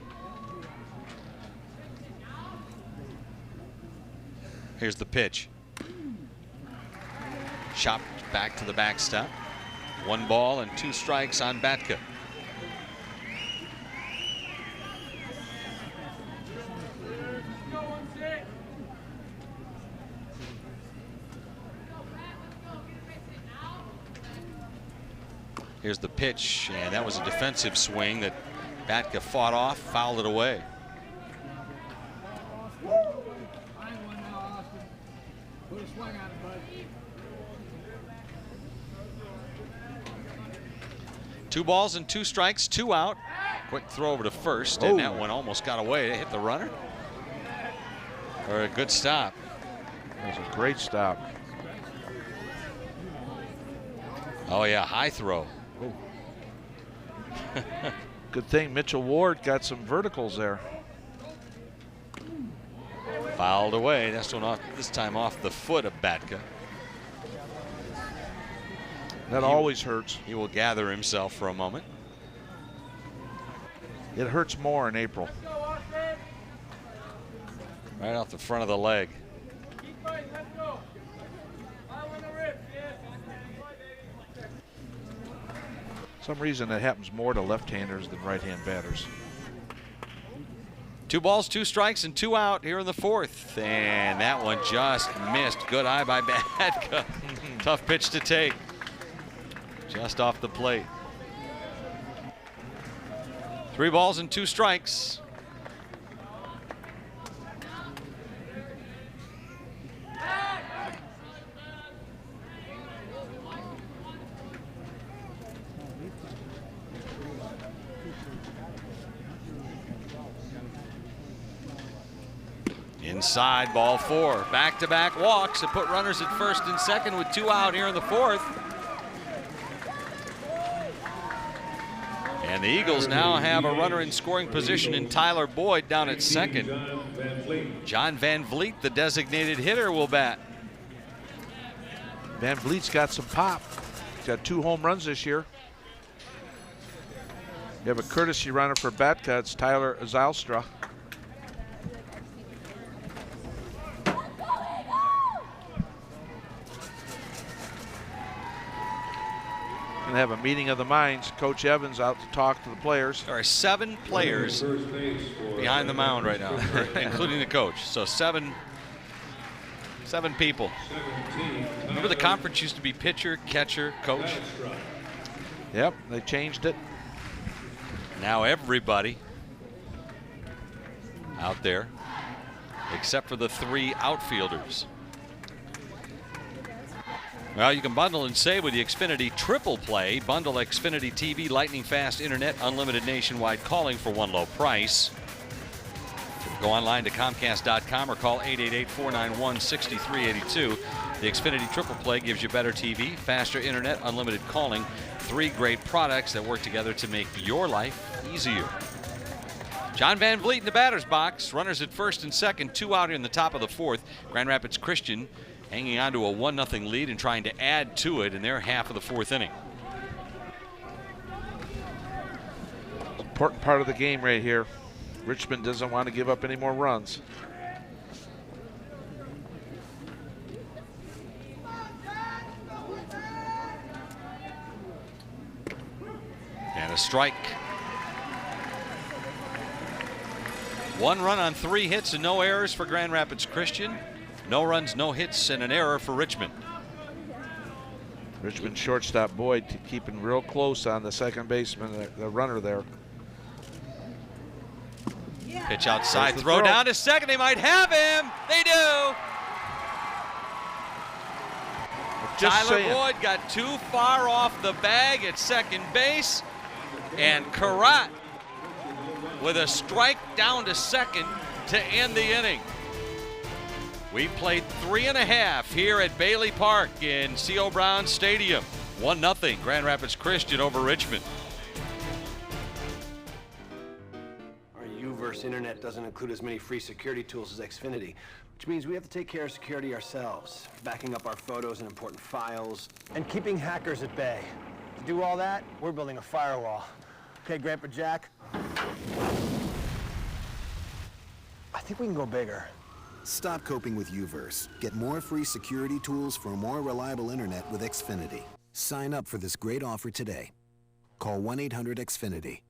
Here's the pitch. Chopped back to the backstop. 1 ball and 2 strikes on Batka. Here's the pitch, and that was a defensive swing that Batka fought off, fouled it away. Two balls and 2 strikes, 2 out. Quick throw over to first, and that one almost got away. It hit the runner. Or a good stop.
That was a great stop.
Oh yeah, high throw.
Good thing Mitchell Ward got some verticals there.
Fouled away. That's one off, this time off the foot of Batka.
That always hurts.
He will gather himself for a moment.
It hurts more in April.
Right off the front of the leg.
Some reason that happens more to left-handers than right-hand batters.
2 balls, 2 strikes, and 2 out here in the 4th. And that one just missed. Good eye by Batka. Tough pitch to take. Just off the plate. 3 balls and 2 strikes. Inside, ball 4. Back-to-back walks to put runners at first and second with 2 out here in the 4th. And the Eagles now have a runner in scoring position in Tyler Boyd down at second. John Van Vliet, the designated hitter, will bat.
Van Vliet's got some pop. He's got 2 home runs this year. You have a courtesy runner for Batka. It's Tyler Zylstra. Going to have a meeting of the minds. Coach Evans out to talk to the players.
There are 7 players behind the mound right now, including the coach. So 7 people. Remember the conference used to be pitcher, catcher, coach?
Yep, they changed it.
Now everybody out there, except for the 3 outfielders. Well, you can bundle and save with the Xfinity Triple Play. Bundle Xfinity TV, lightning fast internet, unlimited nationwide calling for one low price. Go online to Comcast.com or call 888-491-6382. The Xfinity Triple Play gives you better TV, faster internet, unlimited calling. 3 great products that work together to make your life easier. John Van Vliet in the batter's box. Runners at first and second, 2 out here in the top of the 4th. Grand Rapids Christian hanging on to a 1-0 lead and trying to add to it in their half of the 4th inning.
Important part of the game right here. Richmond doesn't want to give up any more runs.
And a strike. 1 run on 3 hits and no errors for Grand Rapids Christian. No runs, no hits, and an error for Richmond.
Richmond shortstop Boyd keeping real close on the second baseman, the runner there.
Pitch outside, throw down to second. They might have him. They do. Tyler Boyd got too far off the bag at second base, and Karat with a strike down to second to end the inning. We played 3.5 here at Bailey Park in C.O. Brown Stadium. 1-0 Grand Rapids Christian over Richmond.
Our UVerse internet doesn't include as many free security tools as Xfinity, which means we have to take care of security ourselves, backing up our photos and important files, and keeping hackers at bay. To do all that, we're building a firewall. Okay, Grandpa Jack? I think we can go bigger.
Stop coping with UVerse. Get more free security tools for a more reliable internet with Xfinity. Sign up for this great offer today. Call 1-800-XFINITY.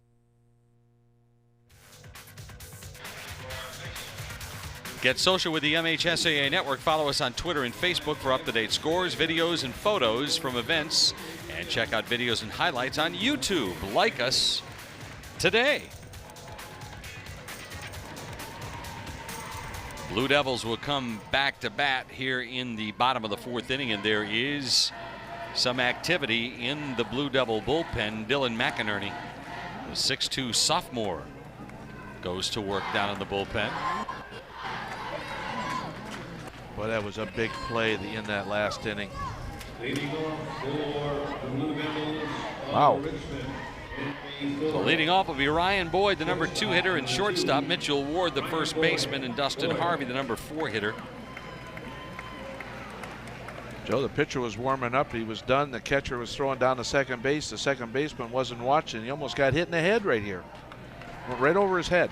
Get social with the MHSAA Network. Follow us on Twitter and Facebook for up-to-date scores, videos, and photos from events. And check out videos and highlights on YouTube. Like us today. Blue Devils will come back to bat here in the bottom of the 4th inning, and there is some activity in the Blue Devil bullpen. Dylan McInerney, the 6'2" sophomore, goes to work down in the bullpen.
Well, that was a big play in that last inning. Wow.
So leading off will be Ryan Boyd, the number 2 hitter, and shortstop Mitchell Ward, the first baseman, and Dustin Harvey, the number 4 hitter.
Joe, the pitcher was warming up. He was done. The catcher was throwing down to second base. The second baseman wasn't watching. He almost got hit in the head right here. Went right over his head.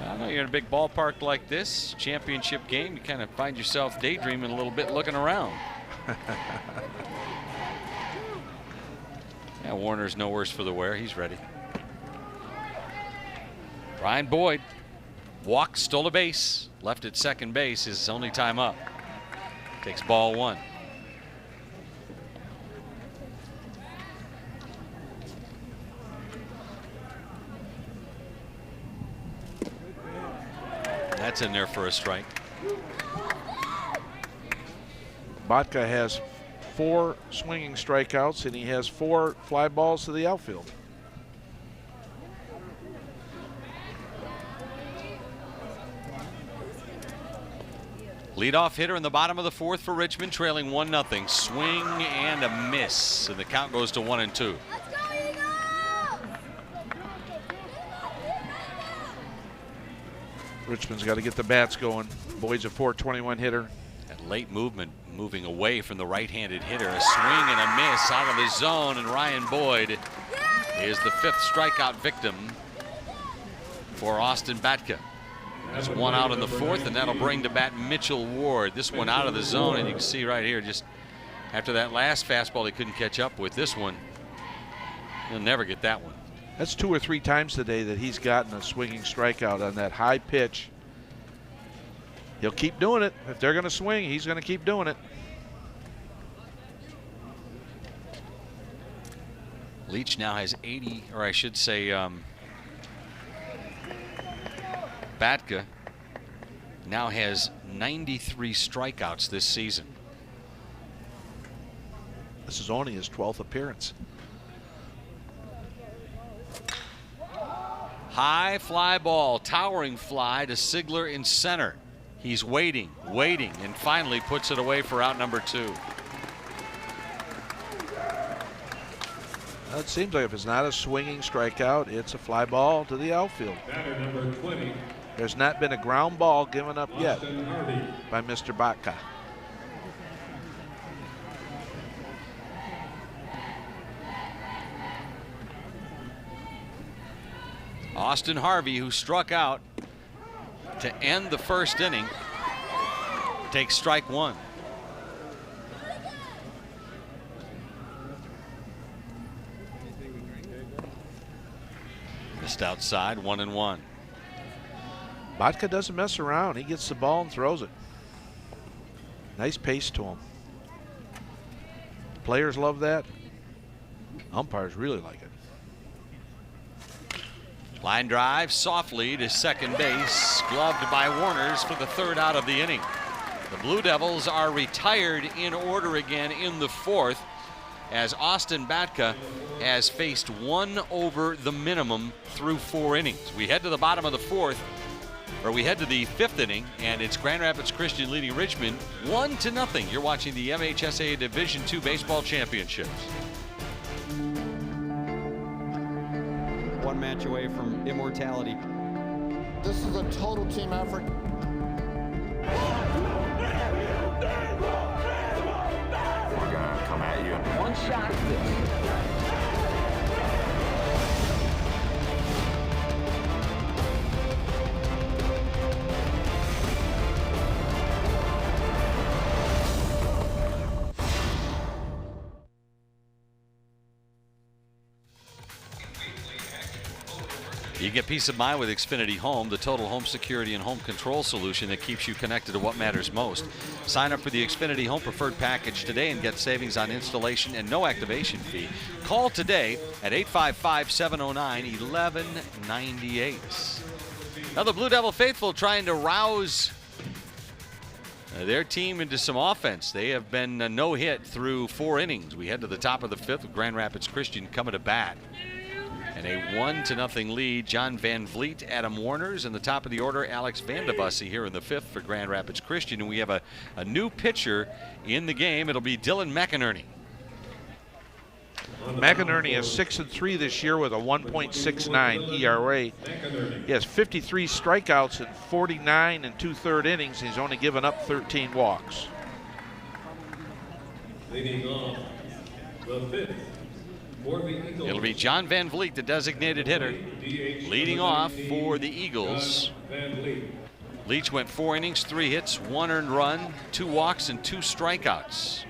I know you're in a big ballpark like this, championship game, you kind of find yourself daydreaming a little bit, looking around. Yeah, Warner's no worse for the wear. He's ready. Ryan Boyd walked, stole a base, left at second base. His only time up. Takes ball 1. That's in there for a strike.
Botka has 4 swinging strikeouts, and he has 4 fly balls to the outfield.
Leadoff hitter in the bottom of the 4th for Richmond, trailing 1-0. Swing and a miss, and the count goes to 1-2.
Richmond's got to get the bats going. Boyd's a .421 hitter.
That late movement, moving away from the right-handed hitter. A swing and a miss out of the zone, and Ryan Boyd is the 5th strikeout victim for Austin Batka. There's 1 out in the 4th, and that'll bring to bat Mitchell Ward. This one out of the zone, and you can see right here, just after that last fastball he couldn't catch up with, this one, he'll never get that one.
That's 2 or 3 times today that he's gotten a swinging strikeout on that high pitch. He'll keep doing it. If they're going to swing, he's going to keep doing it.
Leach now has 80, or I should say Batka now has 93 strikeouts this season.
This is only his 12th appearance.
High fly ball, towering fly to Sigler in center. He's waiting, and finally puts it away for out number 2.
Well, it seems like if it's not a swinging strikeout, it's a fly ball to the outfield.
Batter number 20,
There's not been a ground ball given up yet by Mr. Batka.
Austin Harvey, who struck out to end the first inning, takes strike one. Just outside, 1-1.
Batka doesn't mess around. He gets the ball and throws it. Nice pace to him. Players love that. Umpires really like it.
Line drive softly to second base, gloved by Warners for the third out of the inning. The Blue Devils are retired in order again in the fourth, as Austin Batka has faced one over the minimum through 4 innings. We head to the bottom of the fourth, or we head to the 5th inning, and it's Grand Rapids Christian leading Richmond 1-0. You're watching the MHSAA Division II Baseball Championships.
One match away from immortality.
This is a total team effort.
We're gonna come at you.
One shot at this.
You get peace of mind with Xfinity Home, the total home security and home control solution that keeps you connected to what matters most. Sign up for the Xfinity Home Preferred package today and get savings on installation and no activation fee. Call today at 855-709-1198. Now the Blue Devil faithful trying to rouse their team into some offense. They have been no hit through 4 innings. We head to the top of the 5th with Grand Rapids Christian coming to bat. And a 1-0 lead. John Van Vliet, Adam Warners in the top of the order. Alex Vandebussy here in the 5th for Grand Rapids Christian. And we have a new pitcher in the game. It'll be Dylan McInerney.
McInerney is 6-3 this year with a 1.69 ERA. He has 53 strikeouts in 49 and 2/3 innings. He's only given up 13 walks.
Leading off the 5th.
It'll be John Van Vliet, the designated hitter, leading off for the Eagles. Leach went 4 innings, 3 hits, 1 earned run, 2 walks, and 2 strikeouts.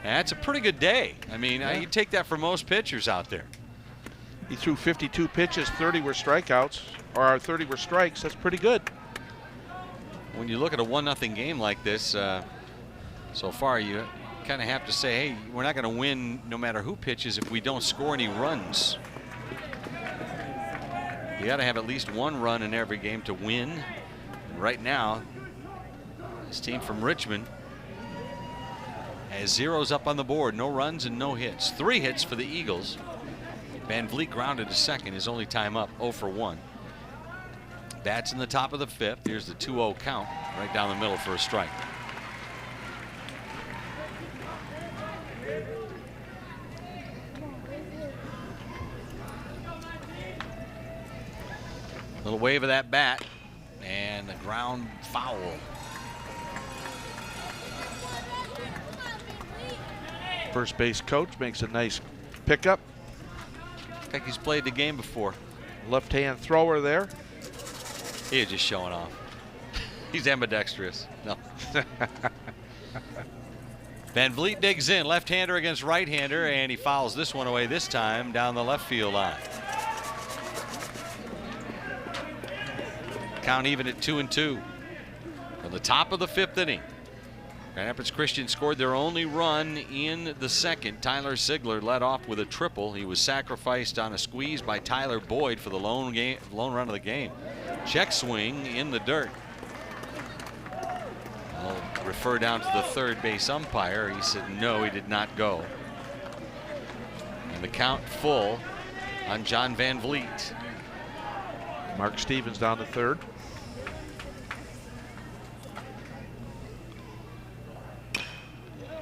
And that's a pretty good day. I mean, you take that for most pitchers out there.
He threw 52 pitches, 30 were strikeouts, or 30 were strikes. That's pretty good.
When you look at a 1-0 game like this, so far you kind of have to say, hey, we're not going to win no matter who pitches if we don't score any runs. You got to have at least 1 run in every game to win. And right now, this team from Richmond has 0s up on the board, no runs and no hits. 3 hits for the Eagles. Van Vliet grounded to second, his only time up, 0 for 1. Bats in the top of the 5th. Here's the 2-0 count, right down the middle for a strike. Little wave of that bat, and the ground foul.
First base coach makes a nice pickup.
Looks like he's played the game before.
Left-hand thrower there.
He's just showing off. He's ambidextrous. No. Van Vliet digs in, left-hander against right-hander, and he fouls this one away this time down the left field line. Count even at 2-2. From the top of the 5th inning, Grand Rapids Christian scored their only run in the second. Tyler Sigler led off with a triple. He was sacrificed on a squeeze by Tyler Boyd for the lone run of the game. Check swing in the dirt. I'll refer down to the third base umpire. He said no, he did not go. And the count full on John Van Vliet.
Mark Stevens down to third.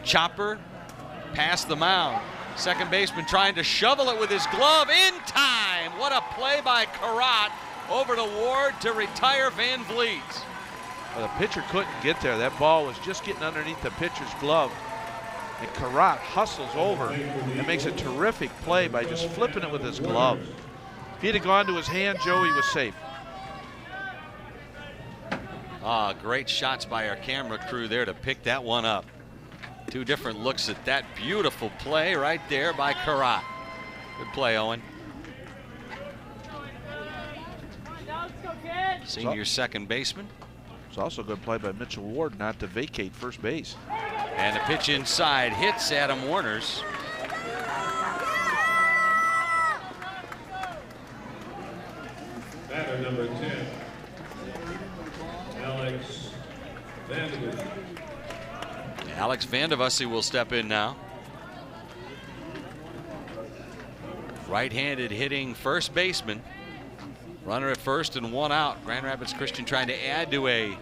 Chopper past the mound. Second baseman trying to shovel it with his glove in time. What a play by Karat Over to Ward to retire Van Vliet.
Well, the pitcher couldn't get there. That ball was just getting underneath the pitcher's glove. And Karat hustles over and makes a terrific play by just flipping it with his glove. If he'd have gone to his hand, Joey was safe.
Great shots by our camera crew there to pick that one up. Two different looks at that beautiful play right there by Karat. Good play, Owen. Senior second baseman.
It's also a good play by Mitchell Ward not to vacate first base.
And a pitch inside hits Adam Warner's.
Batter number 10, Alex Vanderbilt.
Alex Vandervussy will step in now. Right-handed hitting first baseman. Runner at first and one out. Grand Rapids Christian trying to add to a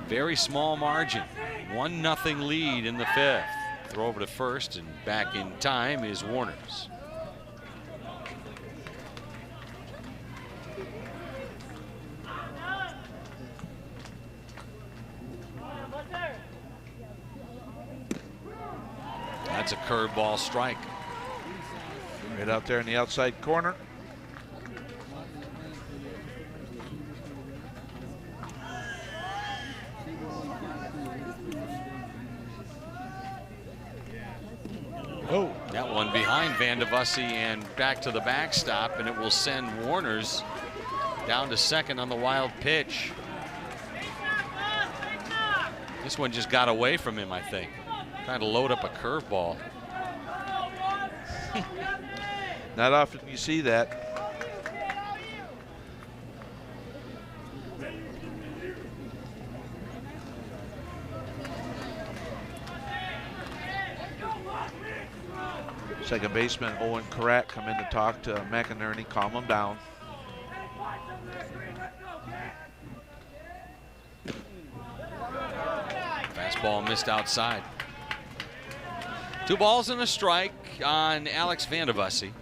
very small margin. 1-0 lead in the fifth. Throw over to first and back in time is Warner's. That's a curveball strike.
Right out there in the outside corner.
Oh, that one behind Vandervussy and back to the backstop, and it will send Warner's down to second on the wild pitch. This one just got away from him, I think. Trying to load up a curveball.
Not often you see that. Second baseman Owen Karat come in to talk to McInerney, calm him down.
Fastball missed outside. 2 balls and a strike on Alex Vandervussy.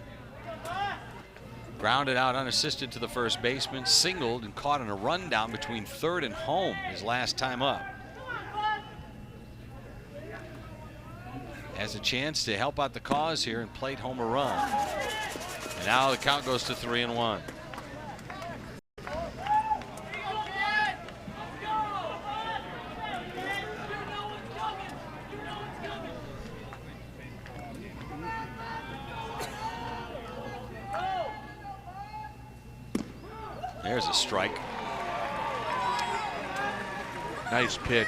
Grounded out unassisted to the first baseman, singled and caught on a rundown between third and home his last time up. Has a chance to help out the cause here and plate home a run. And now the count goes to 3-1. There's a strike.
Nice pitch.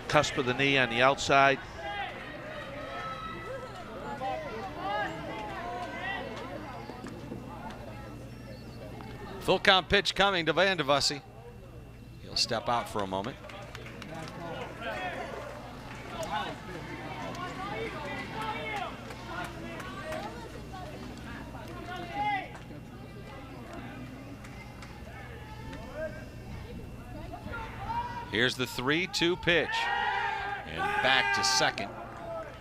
Cusp of the knee on the outside.
Full count pitch coming to Vandervussy. He'll step out for a moment. Here's the 3-2 pitch. And back to second.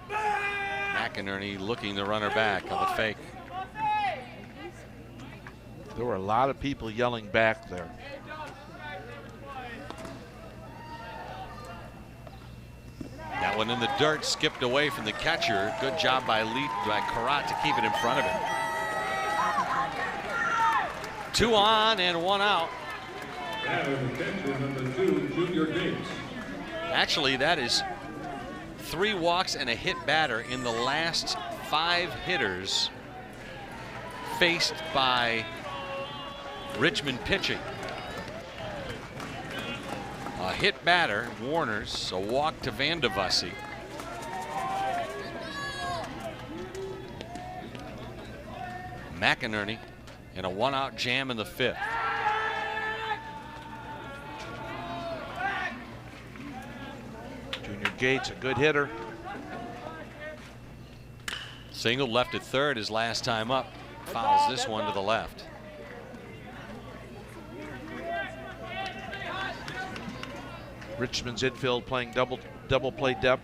McInerney looking the runner back on the fake.
There were a lot of people yelling back there.
That one in the dirt, skipped away from the catcher. Good job by Karat to keep it in front of him. 2 on and 1 out.
Number 2, Junior Gates.
Actually, that is 3 walks and a hit batter in the last 5 hitters faced by Richmond pitching. A hit batter, Warner's, a walk to Vandervussy. McInerney in a 1-out jam in the 5th.
Junior Gates, a good hitter.
Single left at third his last time up. Fouls this one to the left.
Richmond's infield playing double play depth.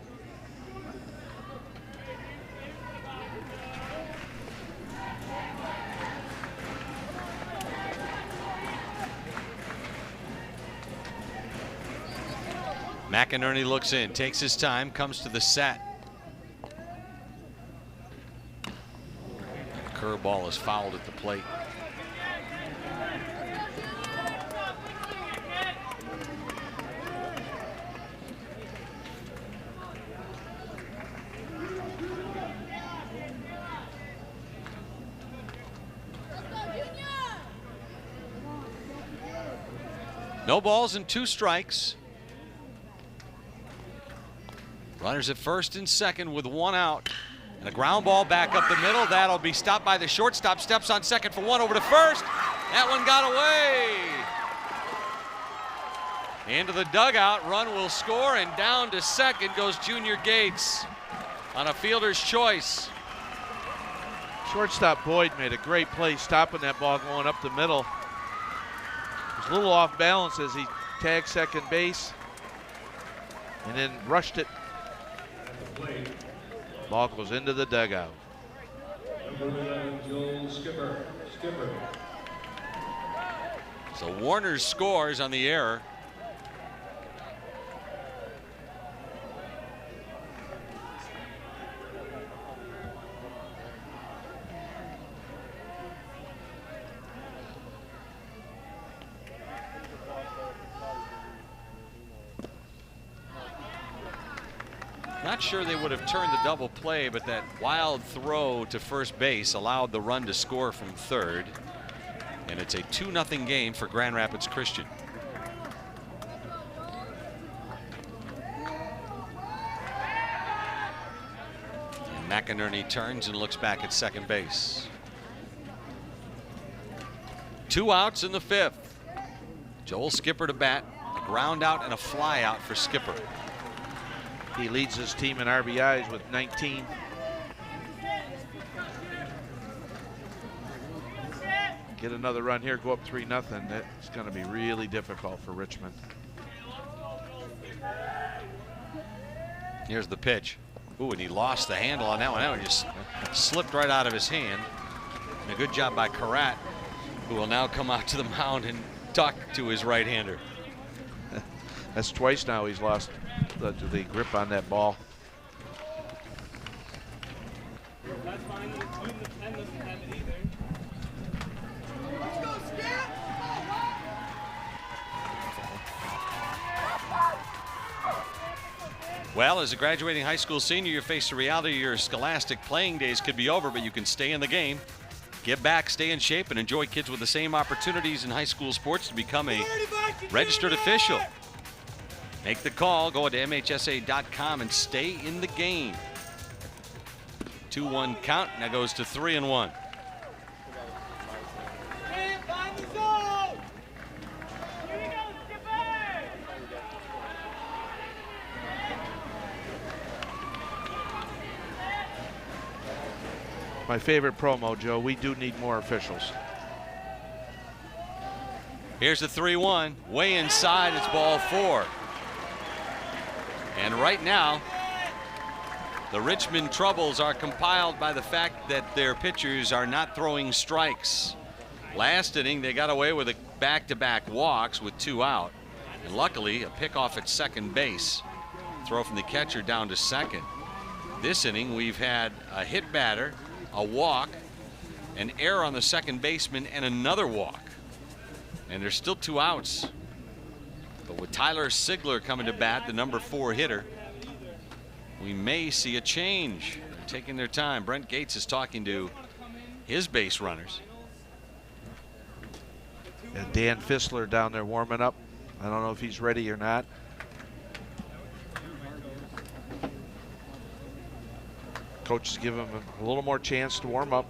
McInerney looks in, takes his time, comes to the set. Curveball is fouled at the plate. No balls and 2 strikes. Runners at first and second with 1 out. And a ground ball back up the middle. That'll be stopped by the shortstop. Steps on second for 1 over to first. That one got away. Into the dugout. Run will score, and down to second goes Junior Gates on a fielder's choice.
Shortstop Boyd made a great play stopping that ball going up the middle. A little off balance as he tagged second base and then rushed it. Ball goes into the dugout.
Skipper.
So Warner scores on the error. Not sure they would have turned the double play, but that wild throw to first base allowed the run to score from third. And it's a 2-0 game for Grand Rapids Christian. And McInerney turns and looks back at second base. 2 outs in the 5th. Joel Skipper to bat. A ground out and a fly out for Skipper.
He leads his team in RBIs with 19. Get another run here, go up 3-0. That's going to be really difficult for Richmond.
Here's the pitch. Ooh, and he lost the handle on that one. That one just slipped right out of his hand. And a good job by Karat, who will now come out to the mound and talk to his right-hander.
That's twice now he's lost the grip on that ball.
Well, as a graduating high school senior, you face the reality your scholastic playing days could be over, but you can stay in the game, give back, stay in shape, and enjoy kids with the same opportunities in high school sports to become a registered official. Make the call, go to MHSA.com and stay in the game. 2-1 count, now goes to 3-1.
My favorite promo, Joe. We do need more officials.
Here's the 3-1, way inside, it's ball 4. And right now, the Richmond troubles are compiled by the fact that their pitchers are not throwing strikes. Last inning, they got away with a back-to-back walks with 2 out. And luckily, a pickoff at second base. Throw from the catcher down to second. This inning, we've had a hit batter, a walk, an error on the second baseman, and another walk. And there's still 2 outs. But with Tyler Sigler coming to bat, the number 4 hitter, we may see a change. They're taking their time. Brent Gates is talking to his base runners.
And Dan Fissler down there warming up. I don't know if he's ready or not. Coach is giving him a little more chance to warm up.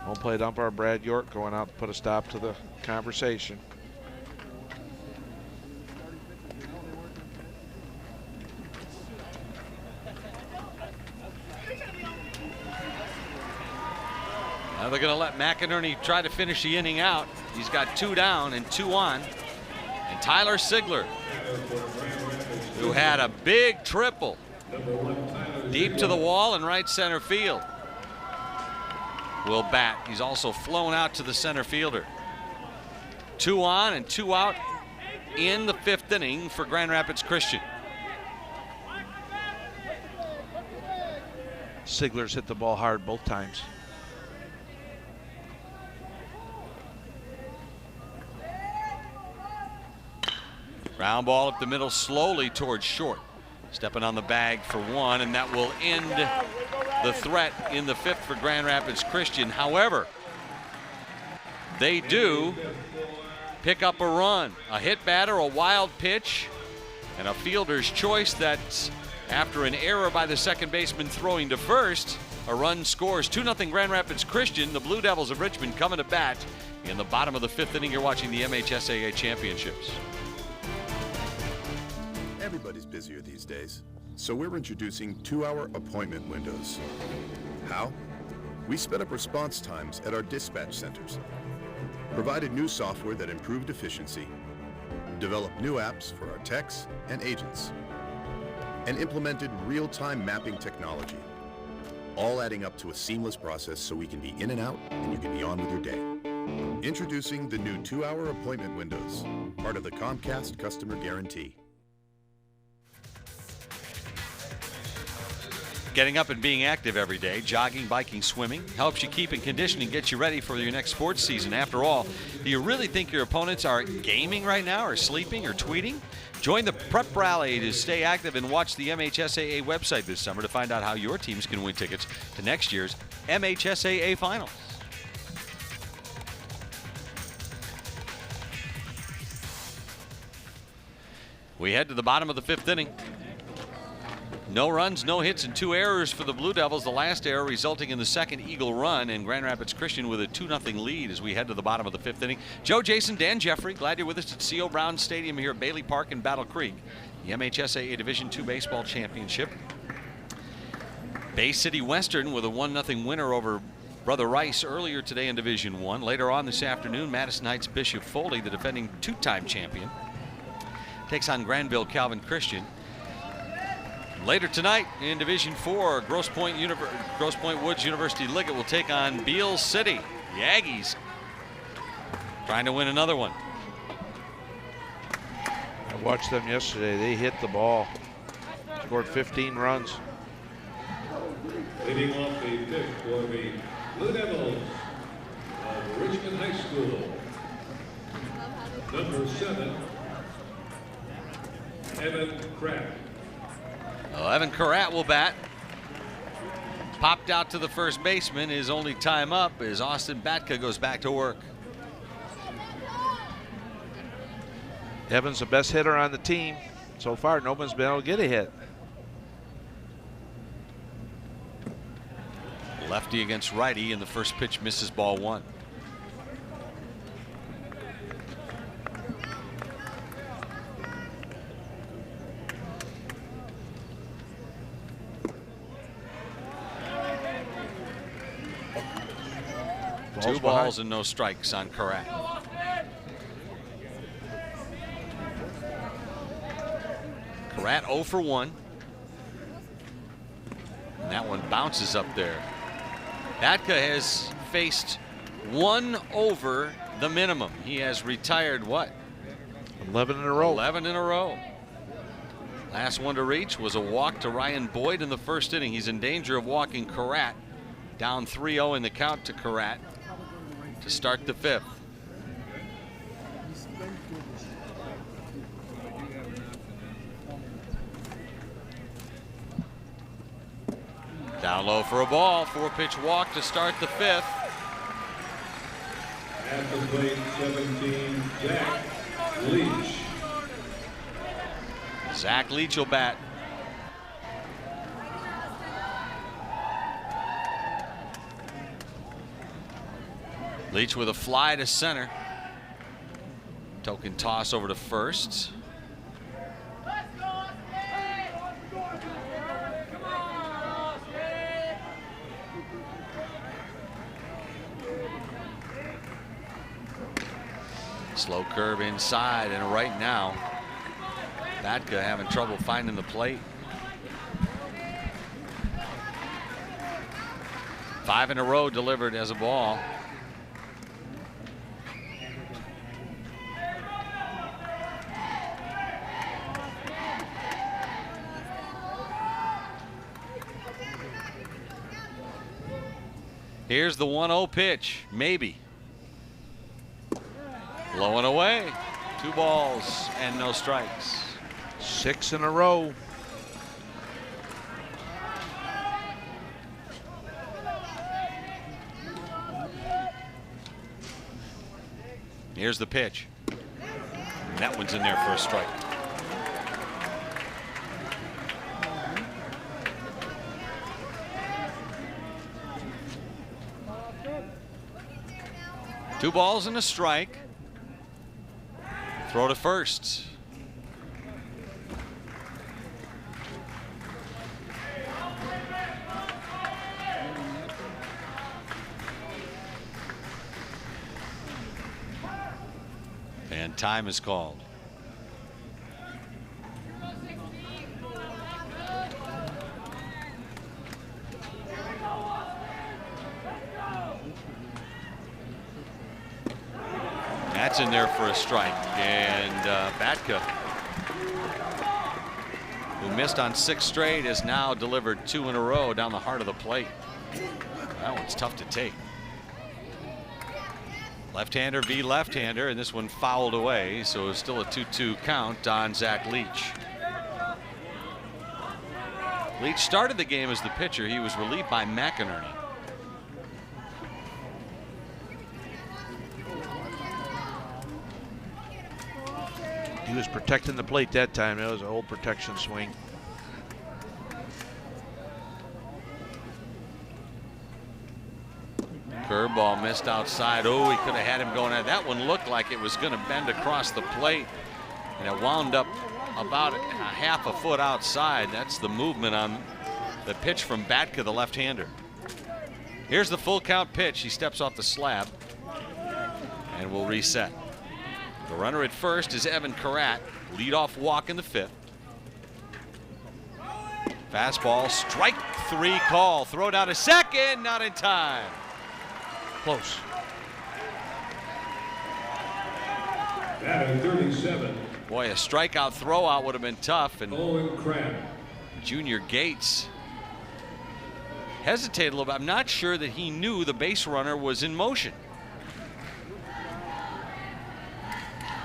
Home plate umpire Brad York going out to put a stop to the conversation.
Now they're going to let McInerney try to finish the inning out. He's got 2 down and 2 on. And Tyler Sigler, who had a big triple deep to the wall in right center field. will bat. He's also flown out to the center fielder. 2 on and 2 out in the 5th inning for Grand Rapids Christian.
Sigler's hit the ball hard both times.
Ground ball up the middle, slowly towards short. Stepping on the bag for 1, and that will end the threat in the 5th for Grand Rapids Christian. However, they do pick up a run. A hit batter, a wild pitch, and a fielder's choice that, after an error by the second baseman throwing to first, a run scores. 2-0 Grand Rapids Christian. The Blue Devils of Richmond coming to bat in the bottom of the 5th inning. You're watching the MHSAA Championships.
Everybody's busier these days, so we're introducing 2-hour appointment windows. How? We sped up response times at our dispatch centers, provided new software that improved efficiency, developed new apps for our techs and agents, and implemented real-time mapping technology, all adding up to a seamless process so we can be in and out and you can be on with your day. Introducing the new 2-hour appointment windows, part of the Comcast Customer Guarantee.
Getting up and being active every day, jogging, biking, swimming, helps you keep in condition and gets you ready for your next sports season. After all, do you really think your opponents are gaming right now or sleeping or tweeting? Join the prep rally to stay active and watch the MHSAA website this summer to find out how your teams can win tickets to next year's MHSAA Finals. We head to the bottom of the 5th inning. No runs, no hits, and 2 errors for the Blue Devils. The last error resulting in the second Eagle run, and Grand Rapids Christian with a 2-0 lead as we head to the bottom of the 5th inning. Joe, Jason, Dan Jeffrey, glad you're with us at C.O. Brown Stadium here at Bailey Park in Battle Creek. The MHSAA Division II Baseball Championship. Bay City Western with a 1-0 winner over Brother Rice earlier today in Division I. Later on this afternoon, Madison Heights Bishop Foley, the defending 2-time champion, takes on Granville Calvin Christian. Later tonight in Division IV, Grosse Pointe Woods University Liggett will take on Beale City. The Aggies trying to win another one.
I watched them yesterday. They hit the ball. Scored 15 runs.
Leading off the 5th for the Blue Devils of Richmond High School, number 7, Evan Kraft.
Evan Karat will bat. Popped out to the first baseman. His only time up as Austin Batka goes back to work.
Evan's the best hitter on the team. So far, no one's been able to get a hit.
Lefty against righty, and the first pitch misses ball 1. Two balls and no strikes on Karat. Karat 0 for 1. And that one bounces up there. Batka has faced 1 over the minimum. He has retired what?
11 in a row.
11 in a row. Last one to reach was a walk to Ryan Boyd in the first inning. He's in danger of walking Karat. Down 3-0 in the count to Karat to start the 5th. Down low for a ball. 4-pitch walk to start the 5th.
At the plate, 17, Zach Leach.
Zach Leach will bat. Leach with a fly to center. Token toss over to first. Slow curve inside, and right now, Batka having trouble finding the plate. 5 in a row delivered as a ball. Here's the 1-0 pitch, maybe. Low and away. 2 balls and no strikes.
6 in a row.
Here's the pitch. And that one's in there for a strike. Two balls and a strike. Throw to first. And time is called. That's in there for a strike. And Batka, who missed on 6 straight, has now delivered 2 in a row down the heart of the plate. That one's tough to take. Left-hander v. left-hander, and this one fouled away, so it's still a 2-2 count on Zach Leach. Leach started the game as the pitcher. He was relieved by McInerney.
He was protecting the plate that time. That was an old protection swing.
Curveball missed outside. Oh, he could have had him going out. That one looked like it was going to bend across the plate, and it wound up about a half a foot outside. That's the movement on the pitch from Batka, the left-hander. Here's the full count pitch. He steps off the slab and will reset. The runner at first is Evan Karat. Leadoff walk in the 5th. Fastball, strike 3 call. Throw down to second, not in time.
Close.
Batting 37.
Boy, a strikeout throwout would have been tough. And
Owen Crab.
Junior Gates hesitated a little bit. I'm not sure that he knew the base runner was in motion.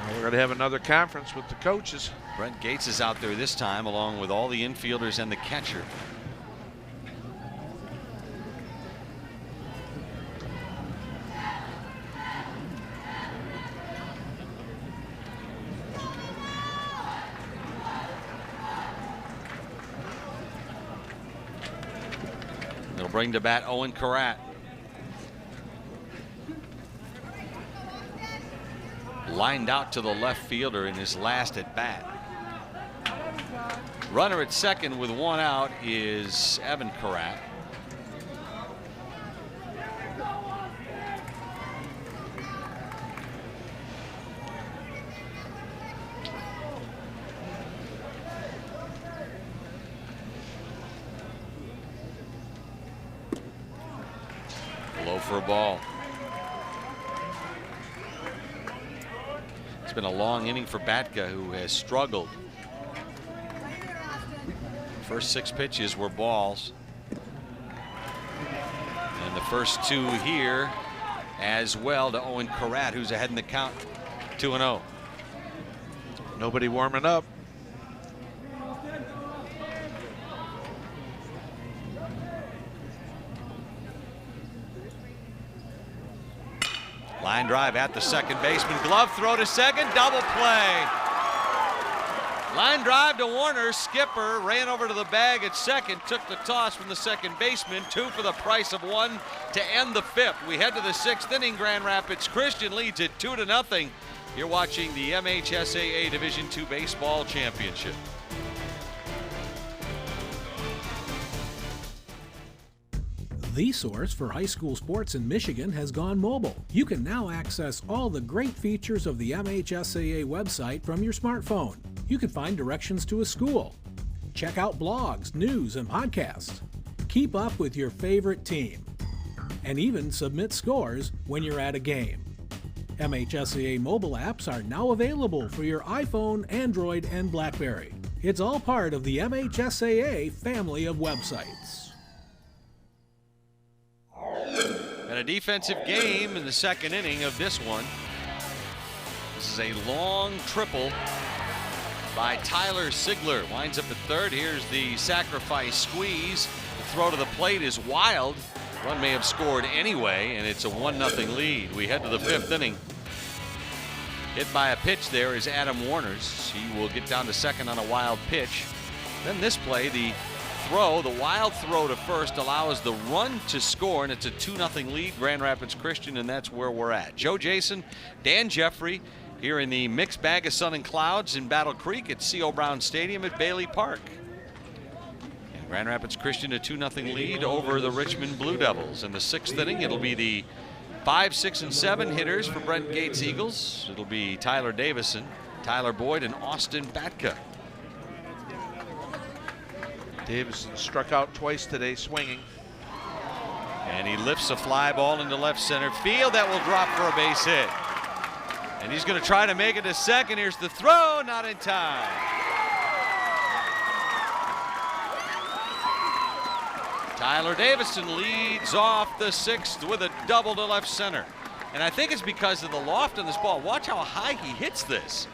Well, we're going to have another conference with the coaches.
Brent Gates is out there this time, along with all the infielders and the catcher. It'll bring to bat Owen Karat. Lined out to the left fielder in his last at bat. Runner at second with 1 out is Evan Karat. Low for a ball. It's been a long inning for Batka, who has struggled. First 6 pitches were balls. And the first 2 here as well to Owen Karat, who's ahead in the count 2-0.
Nobody warming up.
Line drive at the second baseman. Glove throw to second. Double play. Line drive to Warner. Skipper ran over to the bag at second. Took the toss from the second baseman. 2 for the price of 1 to end the 5th. We head to the 6th inning. Grand Rapids Christian leads it 2-0. You're watching the MHSAA Division II Baseball Championship.
The source for high school sports in Michigan has gone mobile. You can now access all the great features of the MHSAA website from your smartphone. You can find directions to a school, check out blogs, news, and podcasts. Keep up with your favorite team. and even submit scores when you're at a game. MHSAA mobile apps are now available for your iPhone, Android, and BlackBerry. It's all part of the MHSAA family of websites.
And a defensive game in the second inning of this one. This is a long triple by Tyler Sigler. Winds up at third. Here's the sacrifice squeeze. The throw to the plate is wild. Run may have scored anyway, and it's a 1-0 lead. We head to the fifth inning. Hit by a pitch there is Adam Warners. He will get down to second on a wild pitch. Then this play, the wild throw to first allows the run to score, and it's a 2-0 lead, Grand Rapids Christian, and that's where we're at. Joe Jason, Dan Jeffrey, here in the mixed bag of sun and clouds in Battle Creek at C.O. Brown Stadium at Bailey Park. And Grand Rapids Christian a 2-0 lead over the Richmond Blue Devils. In the sixth inning, it'll be the 5, 6, and 7 hitters for Brent Gates Eagles. It'll be Tyler Davison, Tyler Boyd, and Austin Batka.
Davison struck out twice today swinging.
And he lifts a fly ball into left center field. That will drop for a base hit. And he's going to try to make it to second. Here's the throw, not in time. Tyler Davison leads off the sixth with a double to left center. And I think it's because of the loft on this ball. Watch how high he hits this.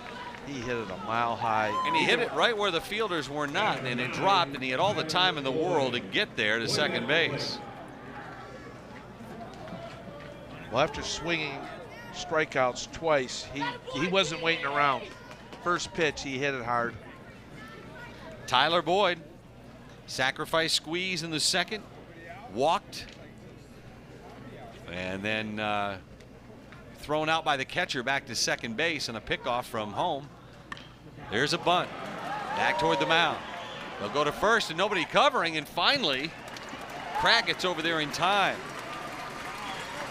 He hit it a mile high.
And he hit it right where the fielders were not, and it dropped, and he had all the time in the world to get there to second base.
Well, after swinging strikeouts twice, he wasn't waiting around. First pitch, he hit it hard.
Tyler Boyd, sacrifice squeeze in the second, walked, and then thrown out by the catcher back to second base, and a pickoff from home. There's a bunt back toward the mound. They'll go to first and nobody covering, and finally Crackett's over there in time,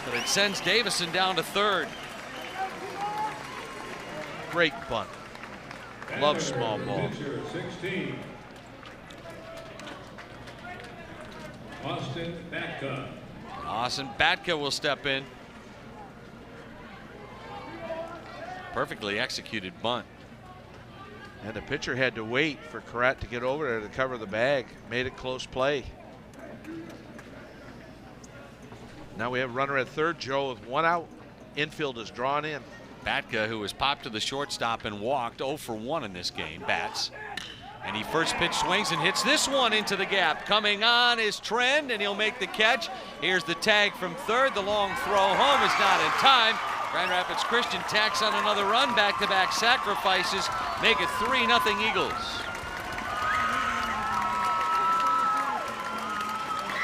but it sends Davison down to third.
Great bunt. Love small ball.
16. Austin Batka.
Austin Batka will step in. Perfectly executed bunt.
And the pitcher had to wait for Corrett to get over there to cover the bag. Made it close play. Now we have a runner at third. Joe with one out. Infield is drawn in.
Batka, who was popped to the shortstop and walked, 0 for 1 in this game, bats. And he first pitch swings and hits this one into the gap. Coming on is Trend, and he'll make the catch. Here's the tag from third. The long throw home is not in time. Grand Rapids Christian tacks on another run. Back-to-back sacrifices make it 3-0 Eagles.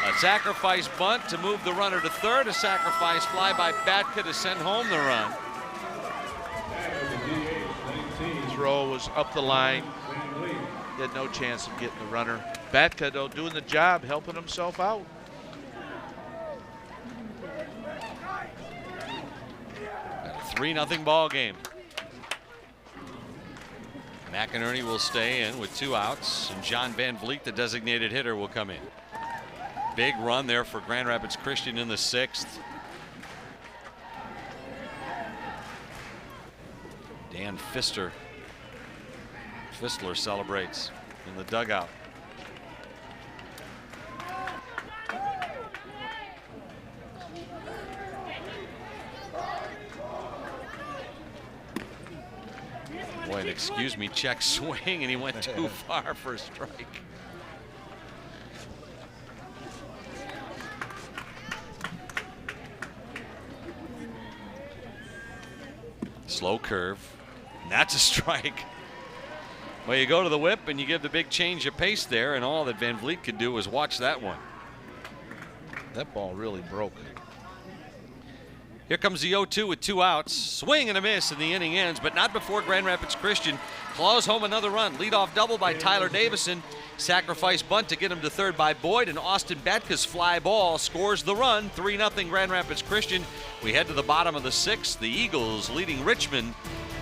A sacrifice bunt to move the runner to third. A sacrifice fly by Batka to send home the run.
Throw was up the line. He had no chance of getting the runner. Batka, though, doing the job, helping himself out.
A 3-0 ball game. McInerney will stay in with 2 outs, and John Van Vliet, the designated hitter, will come in. Big run there for Grand Rapids Christian in the 6th. Dan Fistler celebrates in the dugout. Boy, an excuse me check swing, and he went too far for a strike. Slow curve, and that's a strike. Well, you go to the whip and you give the big change of pace there, and all that Van Vliet could do was watch that one.
That ball really broke.
Here comes the 0-2 with 2 outs. Swing and a miss, and the inning ends, but not before Grand Rapids Christian claws home another run. Leadoff double by Tyler Davison. Sacrifice bunt to get him to third by Boyd, and Austin Batka's fly ball scores the run. 3-0 Grand Rapids Christian. We head to the bottom of the 6th. The Eagles leading Richmond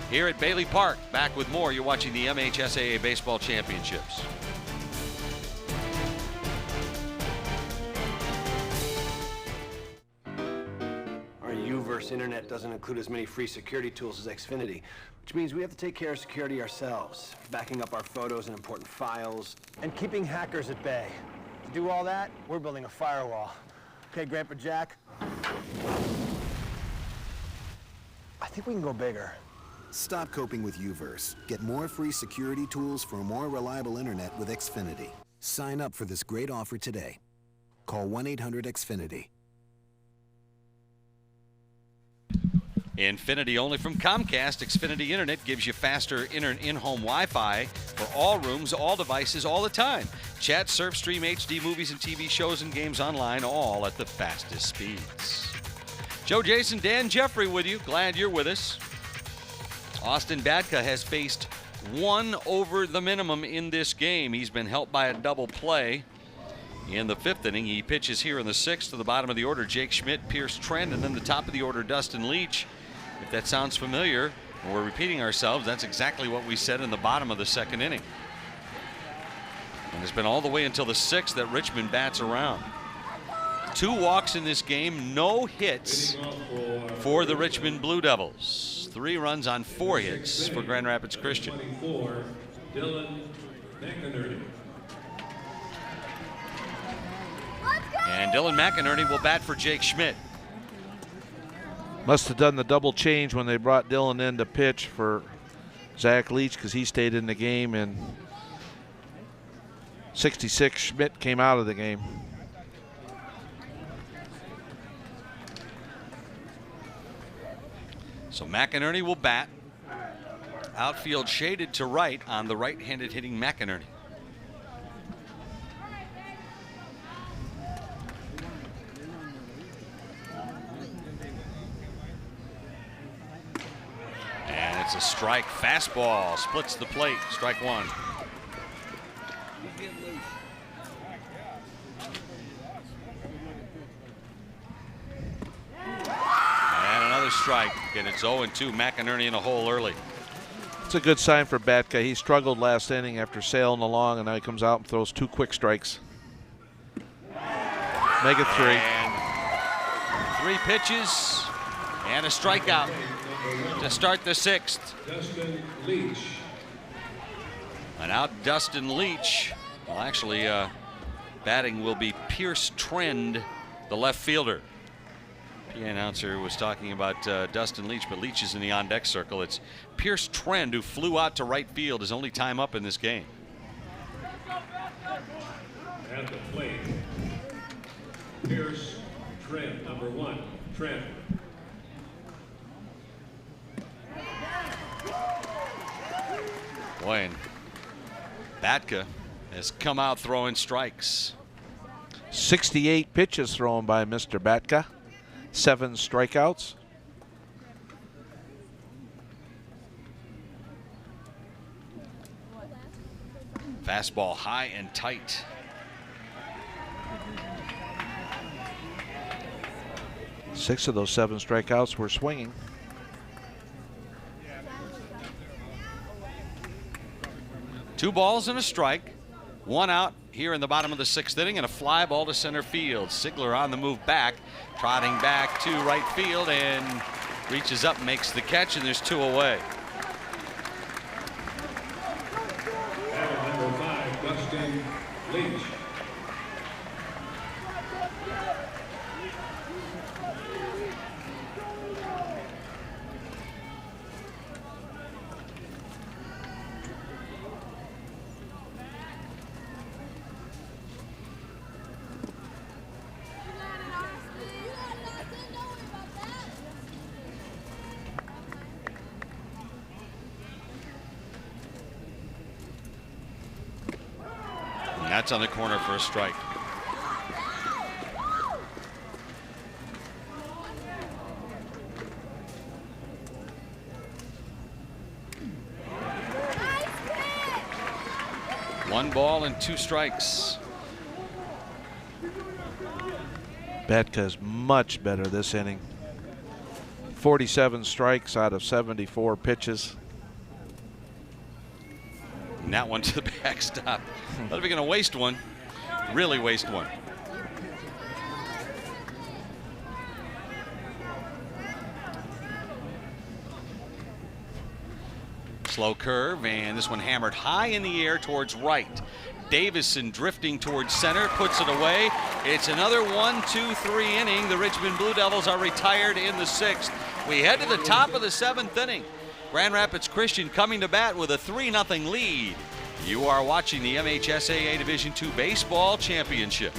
here at Bailey Park. Back with more. You're watching the MHSAA Baseball Championships.
U-verse internet doesn't include as many free security tools as Xfinity, which means we have to take care of security ourselves, backing up our photos and important files, and keeping hackers at bay. To do all that, we're building a firewall. Okay, Grandpa Jack? I think we can go bigger.
Stop coping with U-verse. Get more free security tools for a more reliable internet with Xfinity. Sign up for this great offer today. Call 1-800-XFINITY.
Infinity only from Comcast. Xfinity Internet gives you faster in-home Wi-Fi for all rooms, all devices, all the time. Chat, surf, stream HD movies and TV shows and games online, all at the fastest speeds. Joe, Jason, Dan, Jeffrey with you. Glad you're with us. Austin Batka has faced one over the minimum in this game. He's been helped by a double play in the 5th inning. He pitches here in the 6th to the bottom of the order, Jake Schmidt, Pierce Trent, and then the top of the order, Dustin Leach. If that sounds familiar, and we're repeating ourselves, that's exactly what we said in the bottom of the 2nd inning. And it's been all the way until the 6th that Richmond bats around. 2 walks in this game, no hits for the Richmond Blue Devils. 3 runs on 4 hits for Grand Rapids Christian.
24, Dylan McInerney.
And Dylan McInerney will bat for Jake Schmidt.
Must have done the double change when they brought Dylan in to pitch for Zach Leach, because he stayed in the game, and 66 Schmidt came out of the game.
So McInerney will bat. Outfield shaded to right on the right-handed hitting McInerney. And it's a strike. Fastball splits the plate. Strike 1. Strike, and it's 0-2. McInerney in a hole early.
It's a good sign for Batka. He struggled last inning after sailing along, and now he comes out and throws 2 quick strikes. Make it 3.
And 3 pitches and a strikeout to start the 6th.
Dustin Leach.
And out Dustin Leach. Well, actually, batting will be Pierce Trend, the left fielder. PA announcer was talking about Dustin Leach, but Leach is in the on-deck circle. It's Pierce Trend, who flew out to right field, his only time up in this game.
At the plate, Pierce Trend, number 1, Trend.
Boy, and Batka has come out throwing strikes.
68 pitches thrown by Mr. Batka. 7 strikeouts.
Fastball high and tight.
Six of those 7 strikeouts were swinging.
Two balls and a strike. 1 out here in the bottom of the 6th inning, and a fly ball to center field. Sigler on the move back, trotting back to right field, and reaches up, makes the catch, and there's 2 away.
Number 5, Dustin Leach.
That's on the corner for a strike. One ball and 2 strikes.
Batka's much better this inning. 47 strikes out of 74 pitches.
And that one to the backstop. But if you're going to waste one, really waste one. Slow curve, and this one hammered high in the air towards right. Davison drifting towards center, puts it away. It's another 1-2-3 inning. The Richmond Blue Devils are retired in the 6th. We head to the top of the 7th inning. Grand Rapids Christian coming to bat with a 3-0 lead. You are watching the MHSAA Division II Baseball Championship.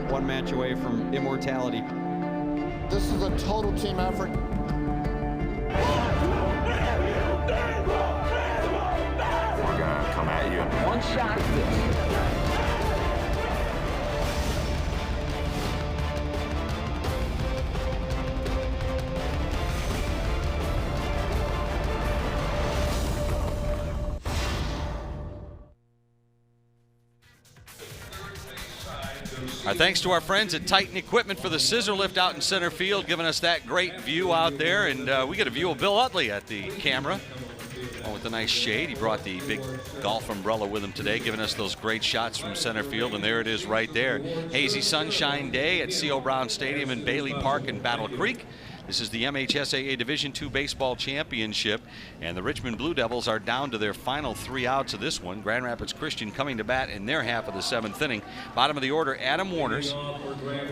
One match away from immortality.
This is a total team effort.
We're gonna come at you.
One shot at this.
Our thanks to our friends at Titan Equipment for the scissor lift out in center field, giving us that great view out there. And we get a view of Bill Utley at the camera. Oh, with a nice shade. He brought the big golf umbrella with him today, giving us those great shots from center field. And there it is right there. Hazy sunshine day at C.O. Brown Stadium in Bailey Park in Battle Creek. This is the MHSAA Division II Baseball Championship, and the Richmond Blue Devils are down to their final 3 outs of this one. Grand Rapids Christian coming to bat in their half of the 7th inning. Bottom of the order, Adam Warners,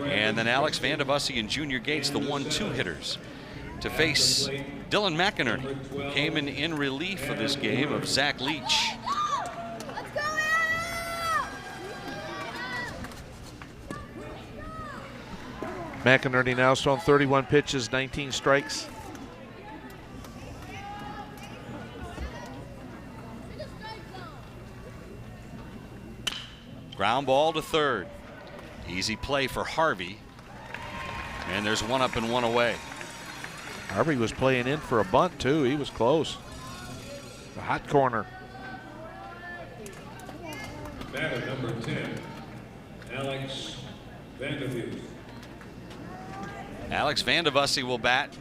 and then Alex Vandevussy and Junior Gates, the 1-2 hitters, to face Dylan McInerney, who came in relief of this game of Zach Leach.
McInerney now thrown 31 pitches, 19 strikes.
Ground ball to third. Easy play for Harvey. And there's 1 up and 1 away.
Harvey was playing in for a bunt, too. He was close. The hot corner.
Batter number 10, Alex Vanderbilt.
Alex Vandevussy will bat.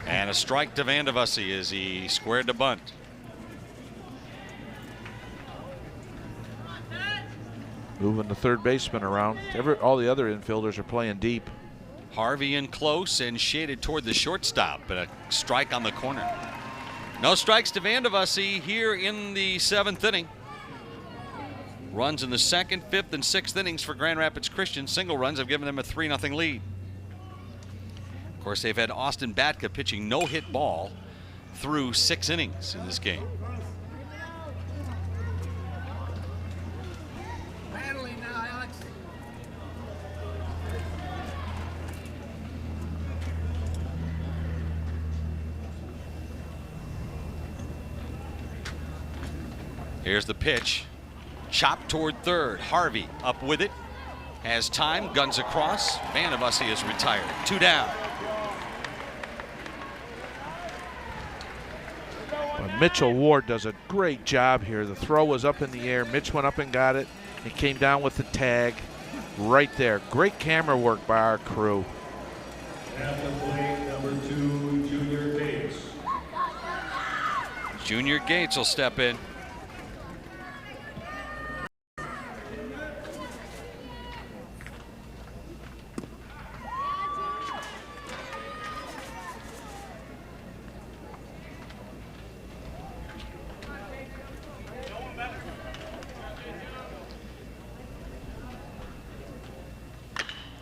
And a strike to Vandevussy as he squared the bunt.
Moving the third baseman around. All the other infielders are playing deep.
Harvey in close and shaded toward the shortstop, but a strike on the corner. No strikes to Vandevussy here in the 7th inning. Runs in the 2nd, 5th, and 6th innings for Grand Rapids Christian. Single runs have given them a 3-0 lead. Of course, they've had Austin Batka pitching no-hit ball through 6 innings in this game. Here's the pitch. Chop toward third. Harvey up with it. Has time. Guns across. Vandevussy is retired. 2 down.
Well, Mitchell Ward does a great job here. The throw was up in the air. Mitch went up and got it. He came down with the tag right there. Great camera work by our crew.
At the plate, number 2, Junior Gates.
Junior Gates will step in.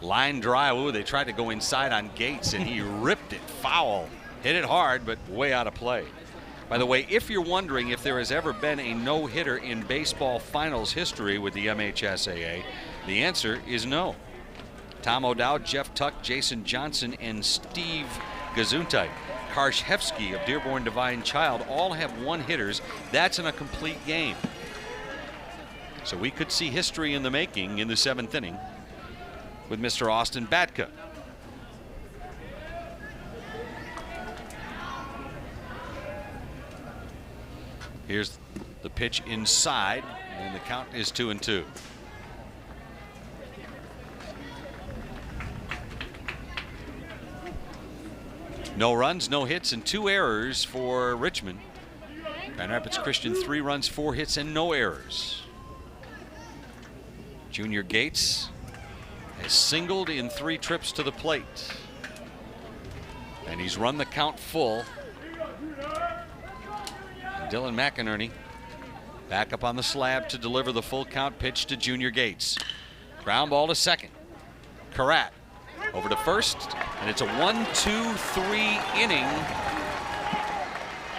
Line drive. Ooh, they tried to go inside on Gates, and he ripped it foul. Hit it hard, but way out of play. By the way, if you're wondering if there has ever been a no-hitter in baseball finals history with the MHSAA, the answer is no. Tom O'Dowd, Jeff Tuck, Jason Johnson, and Steve Gesundheit. Karshevsky of Dearborn Divine Child all have one-hitters. That's in a complete game. So we could see history in the making in the 7th inning with Mr. Austin Batka. Here's the pitch inside, and the count is 2-2. No runs, no hits, and 2 errors for Richmond. Grand Rapids Christian 3 runs, 4 hits, and no errors. Junior Gates has singled in 3 trips to the plate. And he's run the count full. And Dylan McInerney back up on the slab to deliver the full count pitch to Junior Gates. Ground ball to second. Karat over to first, and it's a 1-2-3 inning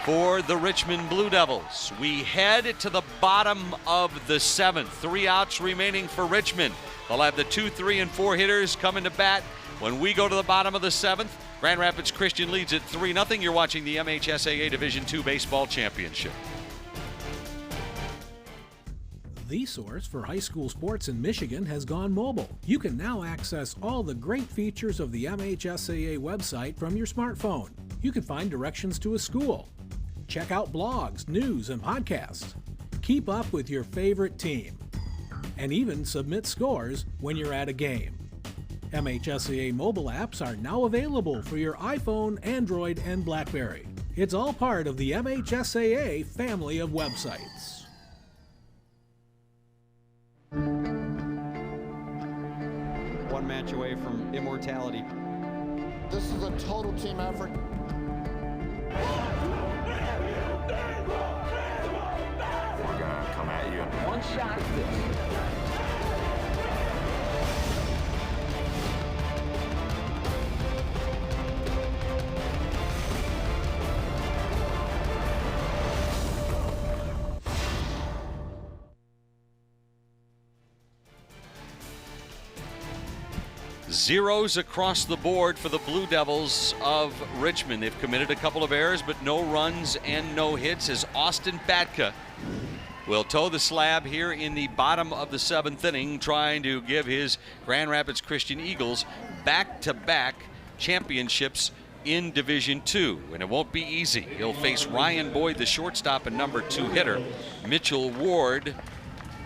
for the Richmond Blue Devils. We head to the bottom of the 7th. 3 outs remaining for Richmond. They'll have the 2, 3, and 4 hitters coming to bat. When we go to the bottom of the 7th, Grand Rapids Christian leads at 3-0. You're watching the MHSAA Division II Baseball Championship.
The source for high school sports in Michigan has gone mobile. You can now access all the great features of the MHSAA website from your smartphone. You can find directions to a school, check out blogs, news, and podcasts, keep up with your favorite team, and even submit scores when you're at a game. MHSAA mobile apps are now available for your iPhone, Android, and BlackBerry. It's all part of the MHSAA family of websites.
One match away from immortality.
This is a total team effort.
We're gonna come at you.
One shot at this.
Zeros across the board for the Blue Devils of Richmond. They've committed a couple of errors, but no runs and no hits as Austin Batka will toe the slab here in the bottom of the 7th inning, trying to give his Grand Rapids Christian Eagles back-to-back championships in Division II, and it won't be easy. He'll face Ryan Boyd, the shortstop and number 2 hitter, Mitchell Ward,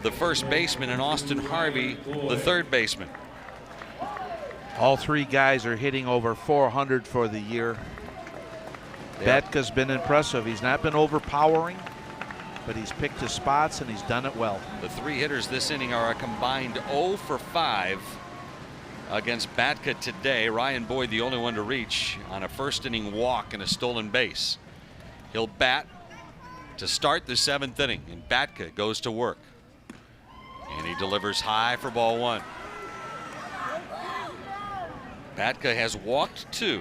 the first baseman, and Austin Harvey, the third baseman.
All 3 guys are hitting over 400 for the year.
Yep.
Batka's been impressive. He's not been overpowering, but he's picked his spots and he's done it well.
The 3 hitters this inning are a combined 0 for 5 against Batka today. Ryan Boyd, the only one to reach on a first inning walk and a stolen base. He'll bat to start the 7th inning, and Batka goes to work. And he delivers high for ball 1. Batka has walked 2.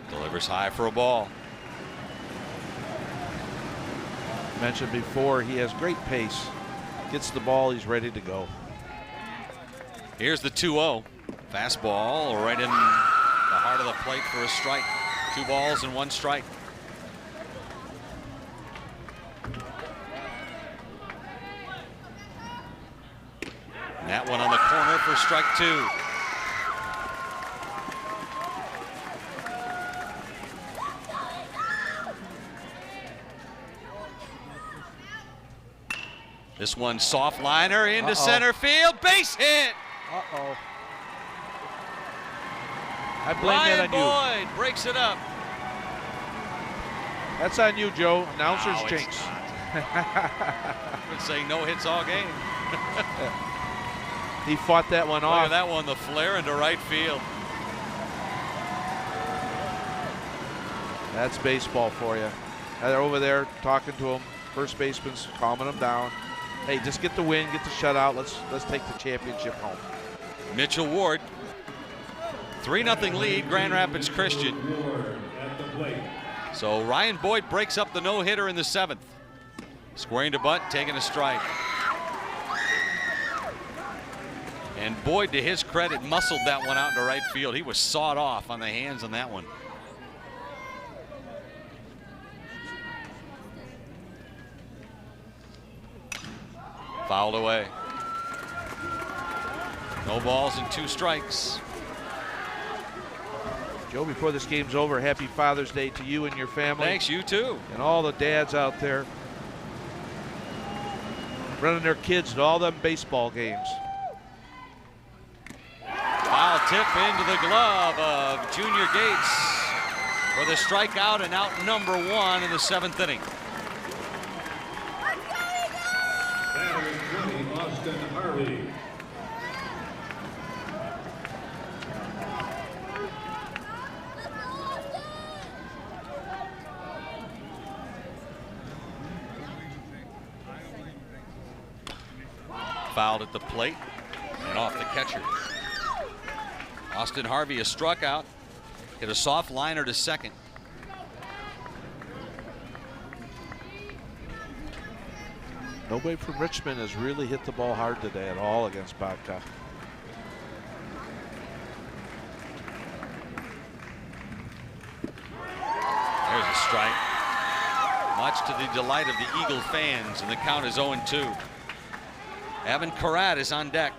Delivers high for a ball.
Mentioned before, he has great pace. Gets the ball, he's ready to go.
Here's the 2-0. Fastball right in the heart of the plate for a strike. 2 balls and 1 strike. And that one on the corner for strike 2. This one soft liner into center field, base hit.
I blame that on you.
Ryan Boyd breaks it up.
That's on you, Joe. Announcer's
No,
jinx.
I've been saying no hits all game.
He fought that one
Look
off.
at that one, the flare into right field.
That's baseball for you. They're over there talking to him. First baseman's calming him down. Hey, just get the win, get the shutout. Let's take the championship home.
Mitchell Ward, 3-0 lead, Grand Rapids Christian. So Ryan Boyd breaks up the no-hitter in the 7th. Squaring to bunt, taking a strike. And Boyd, to his credit, muscled that one out into right field. He was sawed off on the hands on that one. Fouled away. No balls and 2 strikes.
Joe, before this game's over, happy Father's Day to you and your family.
Thanks, you too.
And all the dads out there running their kids to all them baseball games.
Foul tip into the glove of Junior Gates. for the strikeout and out number 1 in the 7th inning.
Batting 20, Austin Harvey.
Fouled at the plate and off the catcher. Austin Harvey is struck out. Hit a soft liner to second.
Nobody from Richmond has really hit the ball hard today at all against Bodka.
There's a strike. Much to the delight of the Eagle fans, and the count is 0-2. Evan Karat is on deck.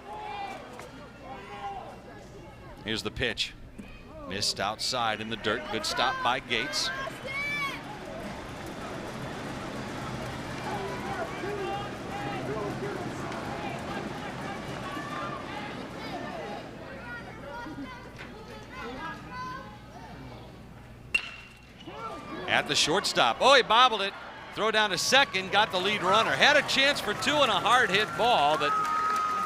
Here's the pitch. Missed outside in the dirt. Good stop by Gates. At the shortstop. Oh, he bobbled it. Throw down to second. Got the lead runner. Had a chance for 2 and a hard hit ball, but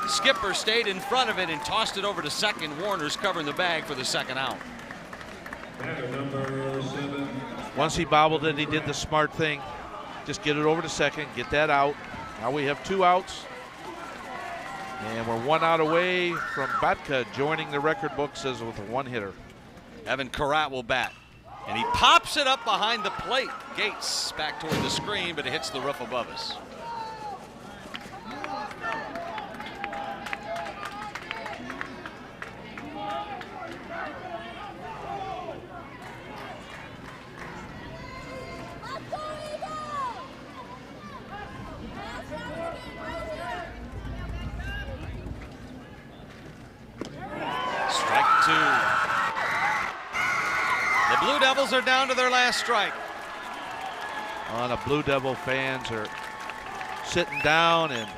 Skipper stayed in front of it and tossed it over to second. Warner's covering the bag for the second out.
Number 7.
Once he bobbled it, he did the smart thing. Just get it over to second, get that out. Now we have 2 outs. And we're 1 out away from Batka joining the record books as with a 1-hitter.
Evan Karat will bat. And he pops it up behind the plate. Gates back toward the screen, but it hits the roof above us. Strike 2. The Blue Devils are down to their last strike.
The Blue Devil fans are sitting down, and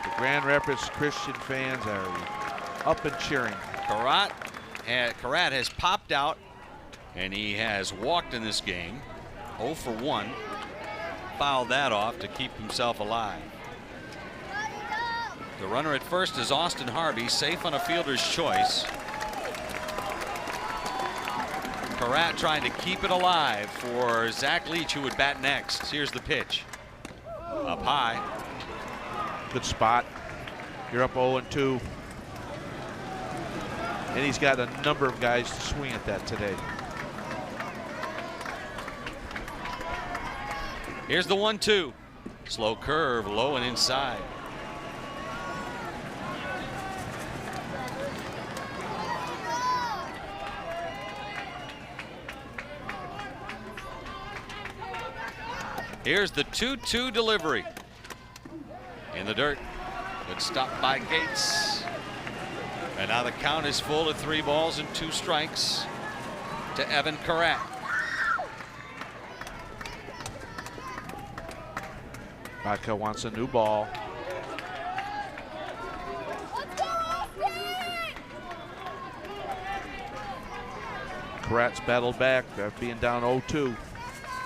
the Grand Rapids Christian fans are up and cheering.
Karat has popped out, and he has walked in this game. 0 for 1. Fouled that off to keep himself alive. The runner at first is Austin Harvey, safe on a fielder's choice. Karat trying to keep it alive for Zach Leach, who would bat next. Here's the pitch. Up high.
Good spot. You're up 0-2. And he's got a number of guys to swing at that today.
Here's the 1-2. Slow curve, low and inside. Here's the 2-2 delivery. In the dirt. Good stop by Gates. And now the count is full at 3 balls and 2 strikes to Evan Karat.
Batka wants a new ball. Karat's battled back after being down 0-2.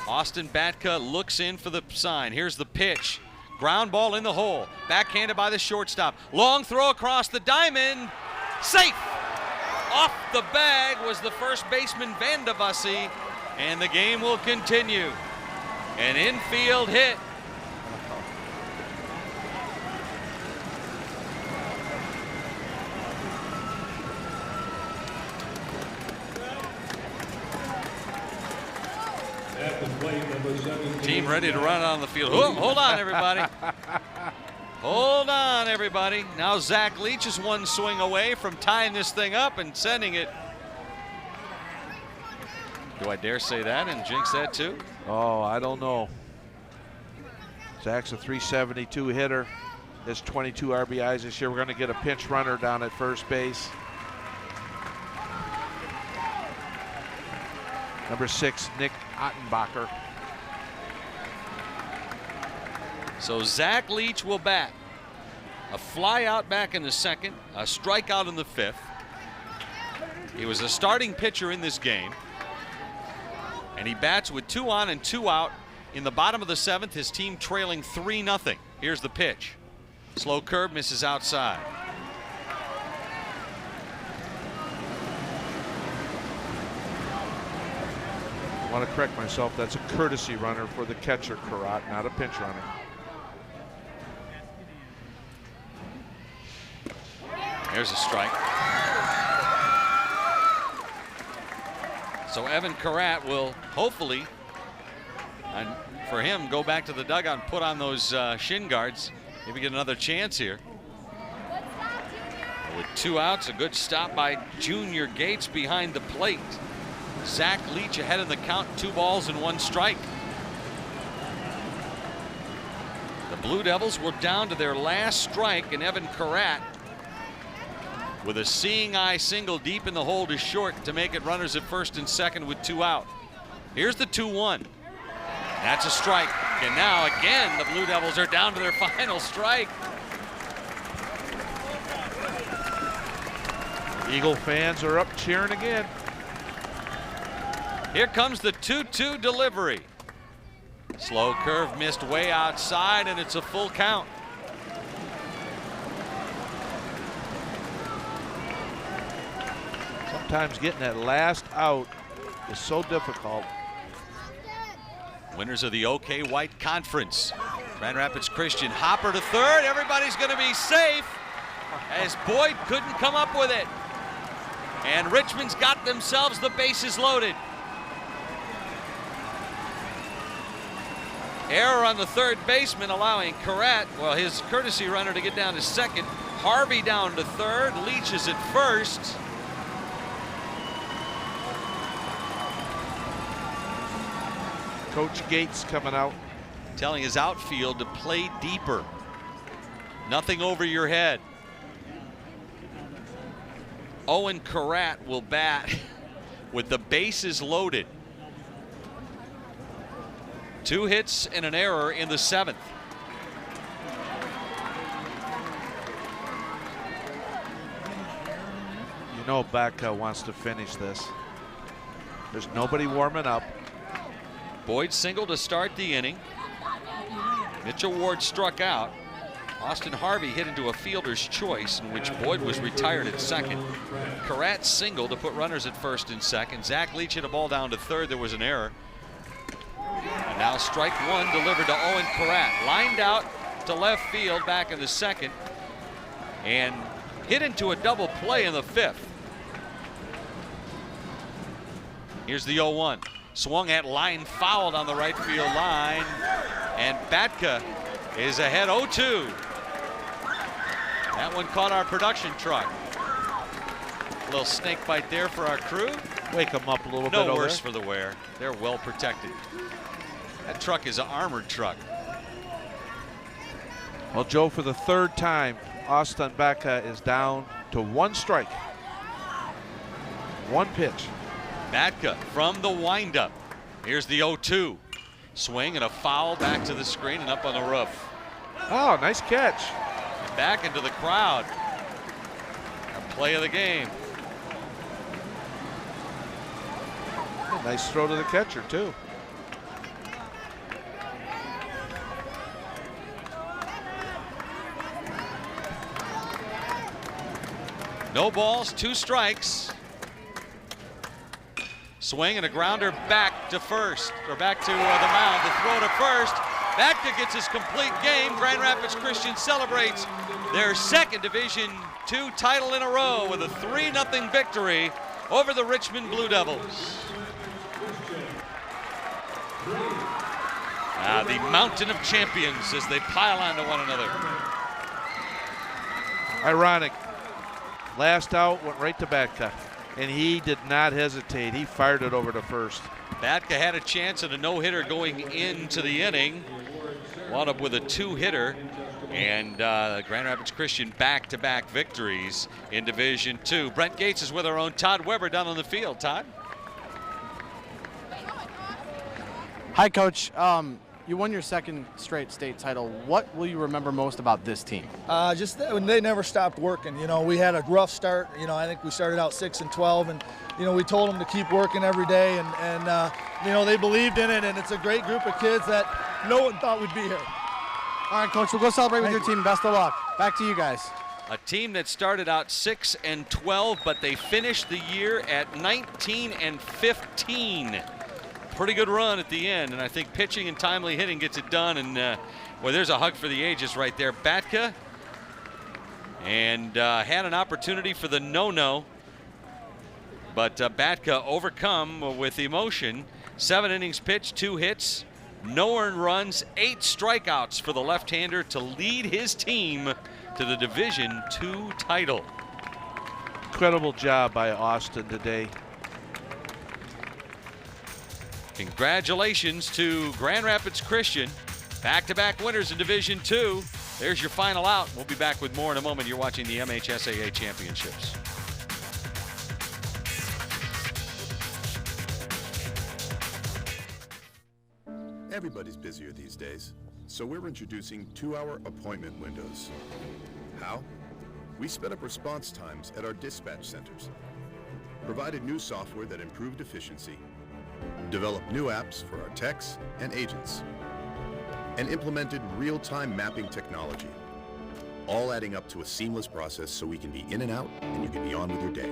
Austin Batka looks in for the sign. Here's the pitch. Ground ball in the hole. Backhanded by the shortstop. Long throw across the diamond. Safe. Off the bag was the first baseman Vandevassi, and the game will continue. An infield hit. Team ready to run on the field. Oh, hold on, everybody. Hold on, everybody. Now Zach Leach is 1 swing away from tying this thing up and sending it. Do I dare say that and jinx that too?
Oh, I don't know. Zach's a 372 hitter. Has 22 RBIs this year. We're going to get a pinch runner down at first base. Number 6, Nick Ottenbacher.
So Zach Leach will bat. A fly out back in the 2nd, a strikeout in the 5th. He was a starting pitcher in this game. And he bats with 2 on and 2 out in the bottom of the 7th, his team trailing 3-0. Here's the pitch. Slow curve, misses outside.
I want to correct myself. That's a courtesy runner for the catcher, Karat, not a pinch runner.
There's a strike. So Evan Karat will hopefully, and for him, go back to the dugout and put on those shin guards. Maybe get another chance here. With 2 outs, a good stop by Junior Gates behind the plate. Zach Leach ahead in the count, 2 balls and 1 strike. The Blue Devils were down to their last strike, and Evan Karat, with a seeing eye single deep in the hole to short to make it runners at first and second with 2 out. Here's the 2-1. That's a strike. And now again, the Blue Devils are down to their final strike.
Eagle fans are up cheering again.
Here comes the 2-2 delivery. Slow curve missed way outside, and it's a full count.
Sometimes getting that last out is so difficult.
Winners of the OK White Conference. Grand Rapids Christian, hopper to third. Everybody's going to be safe as Boyd couldn't come up with it. And Richmond's got themselves the bases loaded. Error on the third baseman, allowing Karat, well, his courtesy runner, to get down to second. Harvey down to third. Leach is at first.
Coach Gates coming out,
telling his outfield to play deeper. Nothing over your head. Owen Karat will bat with the bases loaded. 2 hits and an error in the 7th.
You know Baca wants to finish this. There's nobody warming up.
Boyd single to start the inning. Mitchell Ward struck out. Austin Harvey hit into a fielder's choice, in which Boyd was retired at second. Karat single to put runners at first and second. Zach Leach hit a ball down to third. There was an error. And now strike 1 delivered to Owen Karat. Lined out to left field back in the 2nd. And hit into a double play in the 5th. Here's the 0-1. Swung at line, fouled on the right field line. And Batka is ahead 0-2. That one caught our production truck. A little snake bite there for our crew.
Wake them up a little bit.
No worse for the wear. They're well protected. That truck is an armored truck.
Well, Joe, for the 3rd time, Austin Baca is down to 1 strike. 1 pitch.
Batka from the windup. Here's the 0-2. Swing and a foul back to the screen and up on the roof.
Oh, nice catch.
And back into the crowd. A play of the game.
Nice throw to the catcher, too.
No balls, 2 strikes. Swing and a grounder back to first, or back to the mound. The throw to first. Batka gets his complete game. Grand Rapids Christian celebrates their 2nd Division II title in a row with a 3-0 victory over the Richmond Blue Devils. The mountain of champions as they pile onto one another.
Ironic. Last out went right to Batka, and he did not hesitate. He fired it over to first.
Batka had a chance at a no-hitter going into the inning. Wound up with a 2-hitter, and Grand Rapids Christian back-to-back victories in Division II. Brent Gates is with our own Todd Weber down on the field. Todd?
Hi, Coach. You won your second straight state title. What will you remember most about this team?
Just that when they never stopped working. You know, we had a rough start. You know, I think we started out 6-12, and you know, we told them to keep working every day, and you know, they believed in it, and it's a great group of kids that no one thought we'd be here.
All right, Coach, we'll go celebrate with your team. Best of luck. Back to you guys.
A team that started out 6-12, but they finished the year at 19-15. Pretty good run at the end, and I think pitching and timely hitting gets it done. And well, there's a hug for the ages right there. Batka, and had an opportunity for the no-no, but Batka overcome with emotion. 7 innings pitched, 2 hits, no earned runs, 8 strikeouts for the left-hander to lead his team to the Division II title.
Incredible job by Austin today.
Congratulations to Grand Rapids Christian, back-to-back winners in Division II. There's your final out. We'll be back with more in a moment. You're watching the MHSAA Championships.
Everybody's busier these days, so we're introducing 2-hour appointment windows. How? We sped up response times at our dispatch centers, provided new software that improved efficiency, developed new apps for our techs and agents, and implemented real-time mapping technology, all adding up to a seamless process so we can be in and out and you can be on with your day.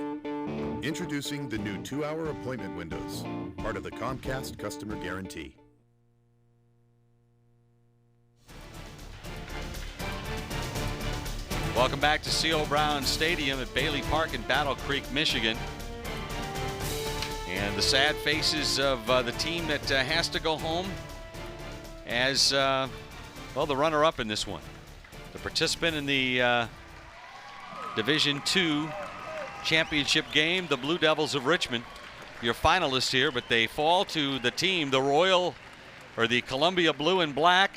Introducing the new 2-hour appointment windows, part of the Comcast Customer Guarantee.
Welcome back to C.O. Brown Stadium at Bailey Park in Battle Creek, Michigan. And the sad faces of the team that has to go home as, well, the runner-up in this one. The participant in the Division II championship game, the Blue Devils of Richmond. Your finalists here, but they fall to the team, the the Columbia Blue and Black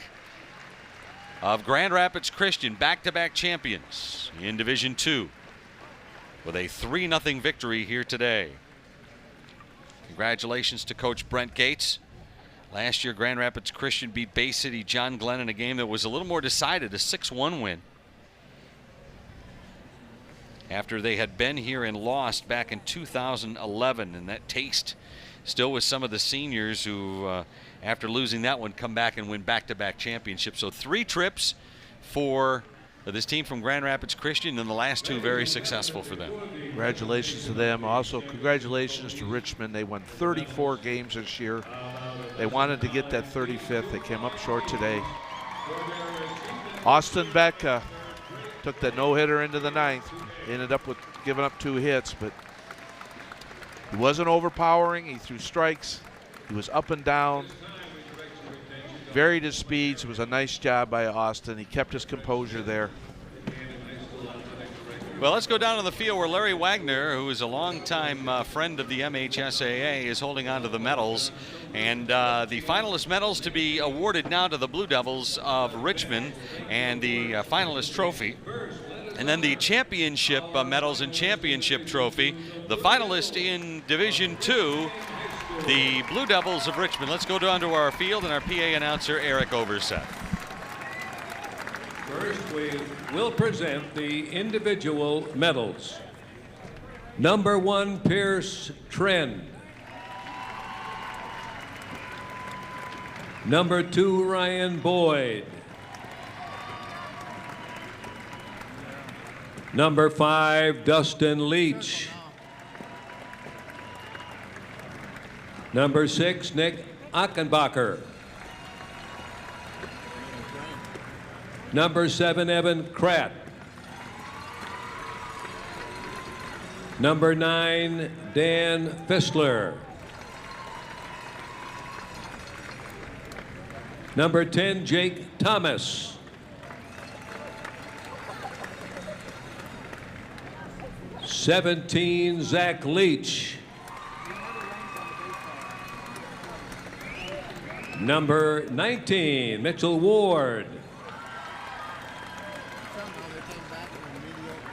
of Grand Rapids Christian, back-to-back champions in Division II with a 3-0 victory here today. Congratulations to Coach Brent Gates. Last year, Grand Rapids Christian beat Bay City John Glenn in a game that was a little more decided, a 6-1 win. After they had been here and lost back in 2011, and that taste still with some of the seniors who, after losing that one, come back and win back-to-back championships. So 3 trips for this team from Grand Rapids Christian, and the last 2 very successful for them.
Congratulations to them. Also, congratulations to Richmond. They won 34 games this year. They wanted to get that 35th. They came up short today. Austin Beck took that no-hitter into the 9th. Ended up with giving up 2 hits, but he wasn't overpowering. He threw strikes. He was up and down. Varied his speeds. It was a nice job by Austin. He kept his composure there.
Well, let's go down to the field where Larry Wagner, who is a longtime friend of the MHSAA, is holding on to the medals. And the finalist medals to be awarded now to the Blue Devils of Richmond, and the finalist trophy. And then the championship medals and championship trophy. The finalist in Division II, the Blue Devils of Richmond. Let's go down to our field and our PA announcer, Eric Overseth.
First, we will present the individual medals. Number 1, Pierce Trend. Number 2, Ryan Boyd. Number 5, Dustin Leach. Number 6, Nick Achenbacher. Number 7, Evan Kratt. Number 9, Dan Fistler. Number 10, Jake Thomas. '17, Zach Leach. Number 19, Mitchell Ward.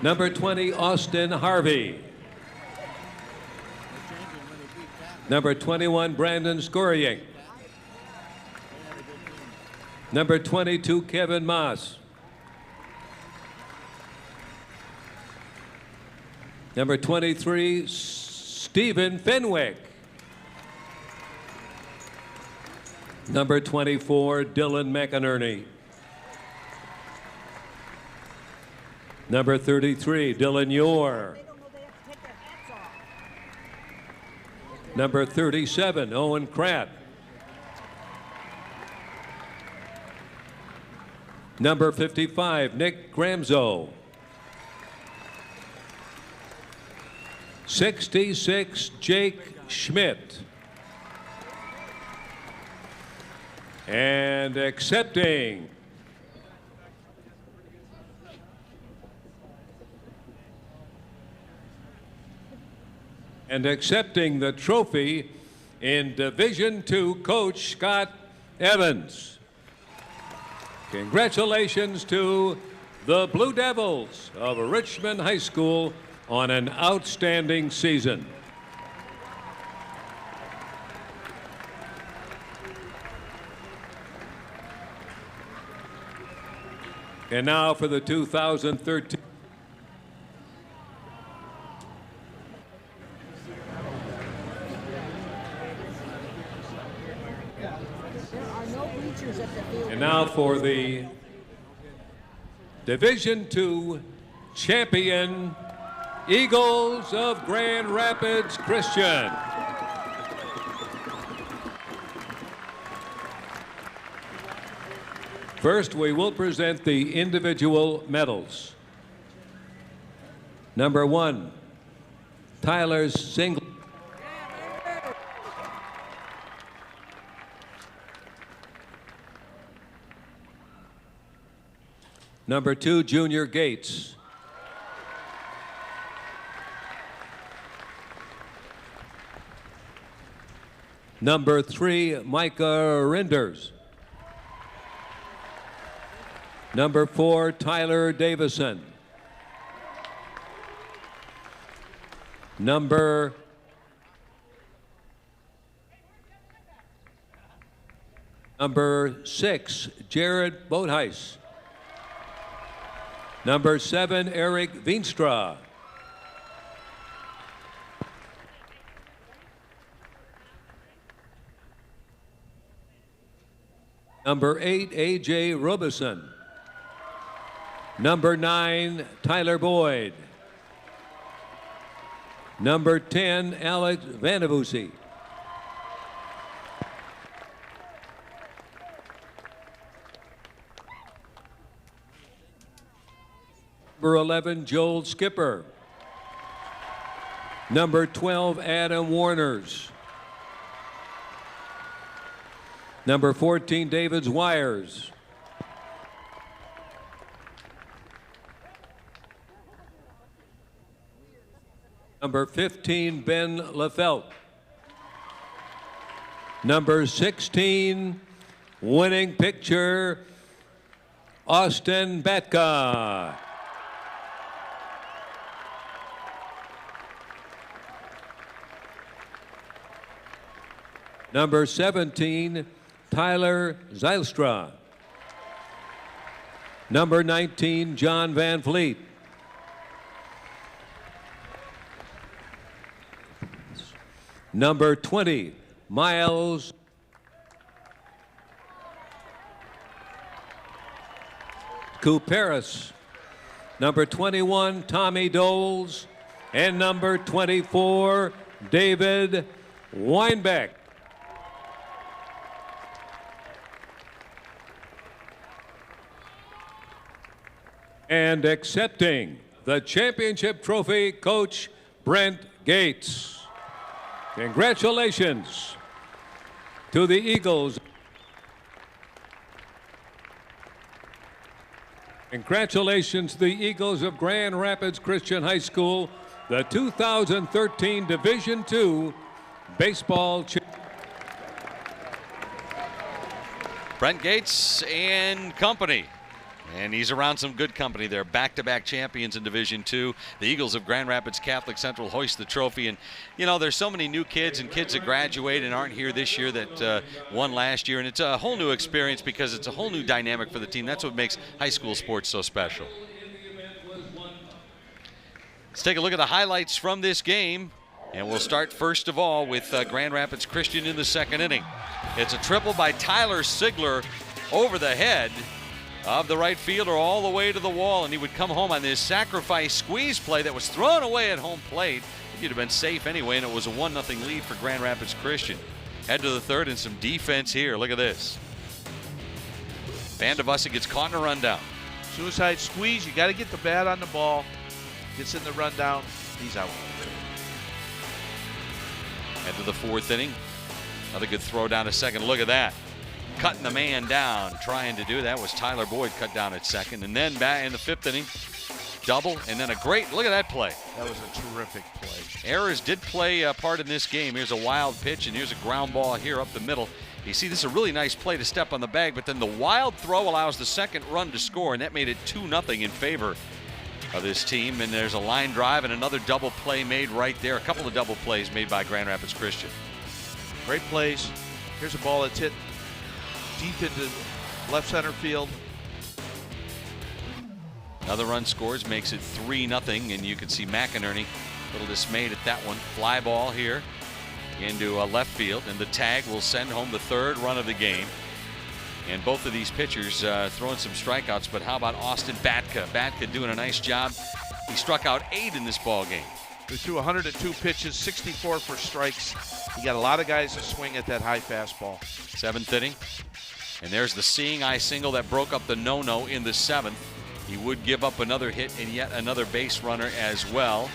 Number 20, Austin Harvey. Number 21, Brandon Skoriak. Number 22, Kevin Moss. Number 23, Stephen Fenwick. Number 24, Dylan McInerney. Number 33, Dylan Ure. Number 37, Owen Kratt. Number 55, Nick Gramzo. 66, Jake Schmidt. And accepting the trophy in Division II, Coach Scott Evans. Congratulations to the Blue Devils of Richmond High School on an outstanding season. And now for the 2013. And now for the Division II champion Eagles of Grand Rapids Christian. First, we will present the individual medals. Number 1, Tyler Single. Number 2, Junior Gates. Number 3, Micah Rinders. Number 4, Tyler Davison. Number 6, Jared Boathuis. Number 7, Eric Veenstra. Number 8, A.J. Robeson. Number 9, Tyler Boyd. Number 10, Alex Vandevusi. Number 11, Joel Skipper. Number 12, Adam Warners. Number 14, David Wires. Number 15, Ben Lefelt. Number 16, winning picture, Austin Batka. Number 17, Tyler Zylstra. Number 19, John Van Fleet. Number 20, Miles Couperis. Number 21, Tommy Doles. And number 24, David Weinbeck. And accepting the championship trophy, Coach Brent Gates. Congratulations to the Eagles. Congratulations to the Eagles of Grand Rapids Christian High School, the 2013 Division II baseball championship.
Brent Gates and company. And he's around some good company there. Back-to-back champions in Division II. The Eagles of Grand Rapids Catholic Central hoist the trophy. And, you know, there's so many new kids and kids that graduate and aren't here this year that won last year. And it's a whole new experience because it's a whole new dynamic for the team. That's what makes high school sports so special. Let's take a look at the highlights from this game. And we'll start first of all with Grand Rapids Christian in the second inning. It's a triple by Tyler Sigler over the head of the right fielder all the way to the wall, and he would come home on this sacrifice squeeze play that was thrown away at home plate. He'd have been safe anyway, and it was a 1-0 lead for Grand Rapids Christian. Head to the third and some defense here. Look at this. Van de Vusse gets caught in a rundown.
Suicide squeeze. You got to get the bat on the ball. Gets in the rundown. He's out.
Head to the fourth inning. Another good throw down to second. Look at that. Cutting the man down. Trying to do that was Tyler Boyd, cut down at second. And then back in the fifth inning, double, and then a great, look at that play.
That was a terrific play.
Errors did play a part in this game. Here's a wild pitch, and here's a ground ball here up the middle. You see, this is a really nice play to step on the bag, but then the wild throw allows the second run to score, and that made it 2-0 in favor of this team. And there's a line drive and another double play made right there. A couple of double plays made by Grand Rapids Christian.
Great plays. Here's a ball that's hit deep into left center field.
Another run scores, makes it 3-0, and you can see McInerney a little dismayed at that one. Fly ball here into left field, and the tag will send home the third run of the game. And both of these pitchers throwing some strikeouts, but how about Austin Batka? Batka doing a nice job. He struck out 8 in this ball game.
He threw 102 pitches, 64 for strikes. He got a lot of guys to swing at that high fastball.
Seventh inning. And there's the seeing eye single that broke up the no-no in the seventh. He would give up another hit and yet another base runner as well.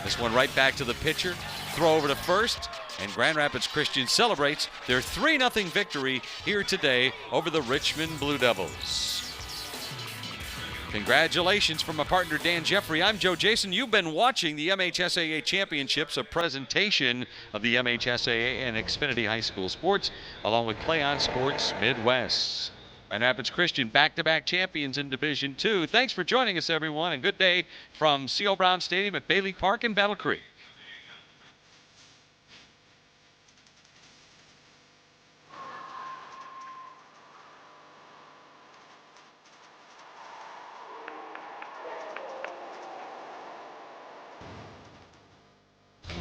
This one right back to the pitcher. Throw over to first. And Grand Rapids Christian celebrates their 3-0 victory here today over the Richmond Blue Devils. Congratulations from my partner Dan Jeffrey. I'm Joe Jason. You've been watching the MHSAA Championships, a presentation of the MHSAA and Xfinity High School Sports, along with Play On Sports Midwest. Grand Rapids Christian back-to-back champions in Division II. Thanks for joining us, everyone, and good day from C.O. Brown Stadium at Bailey Park in Battle Creek.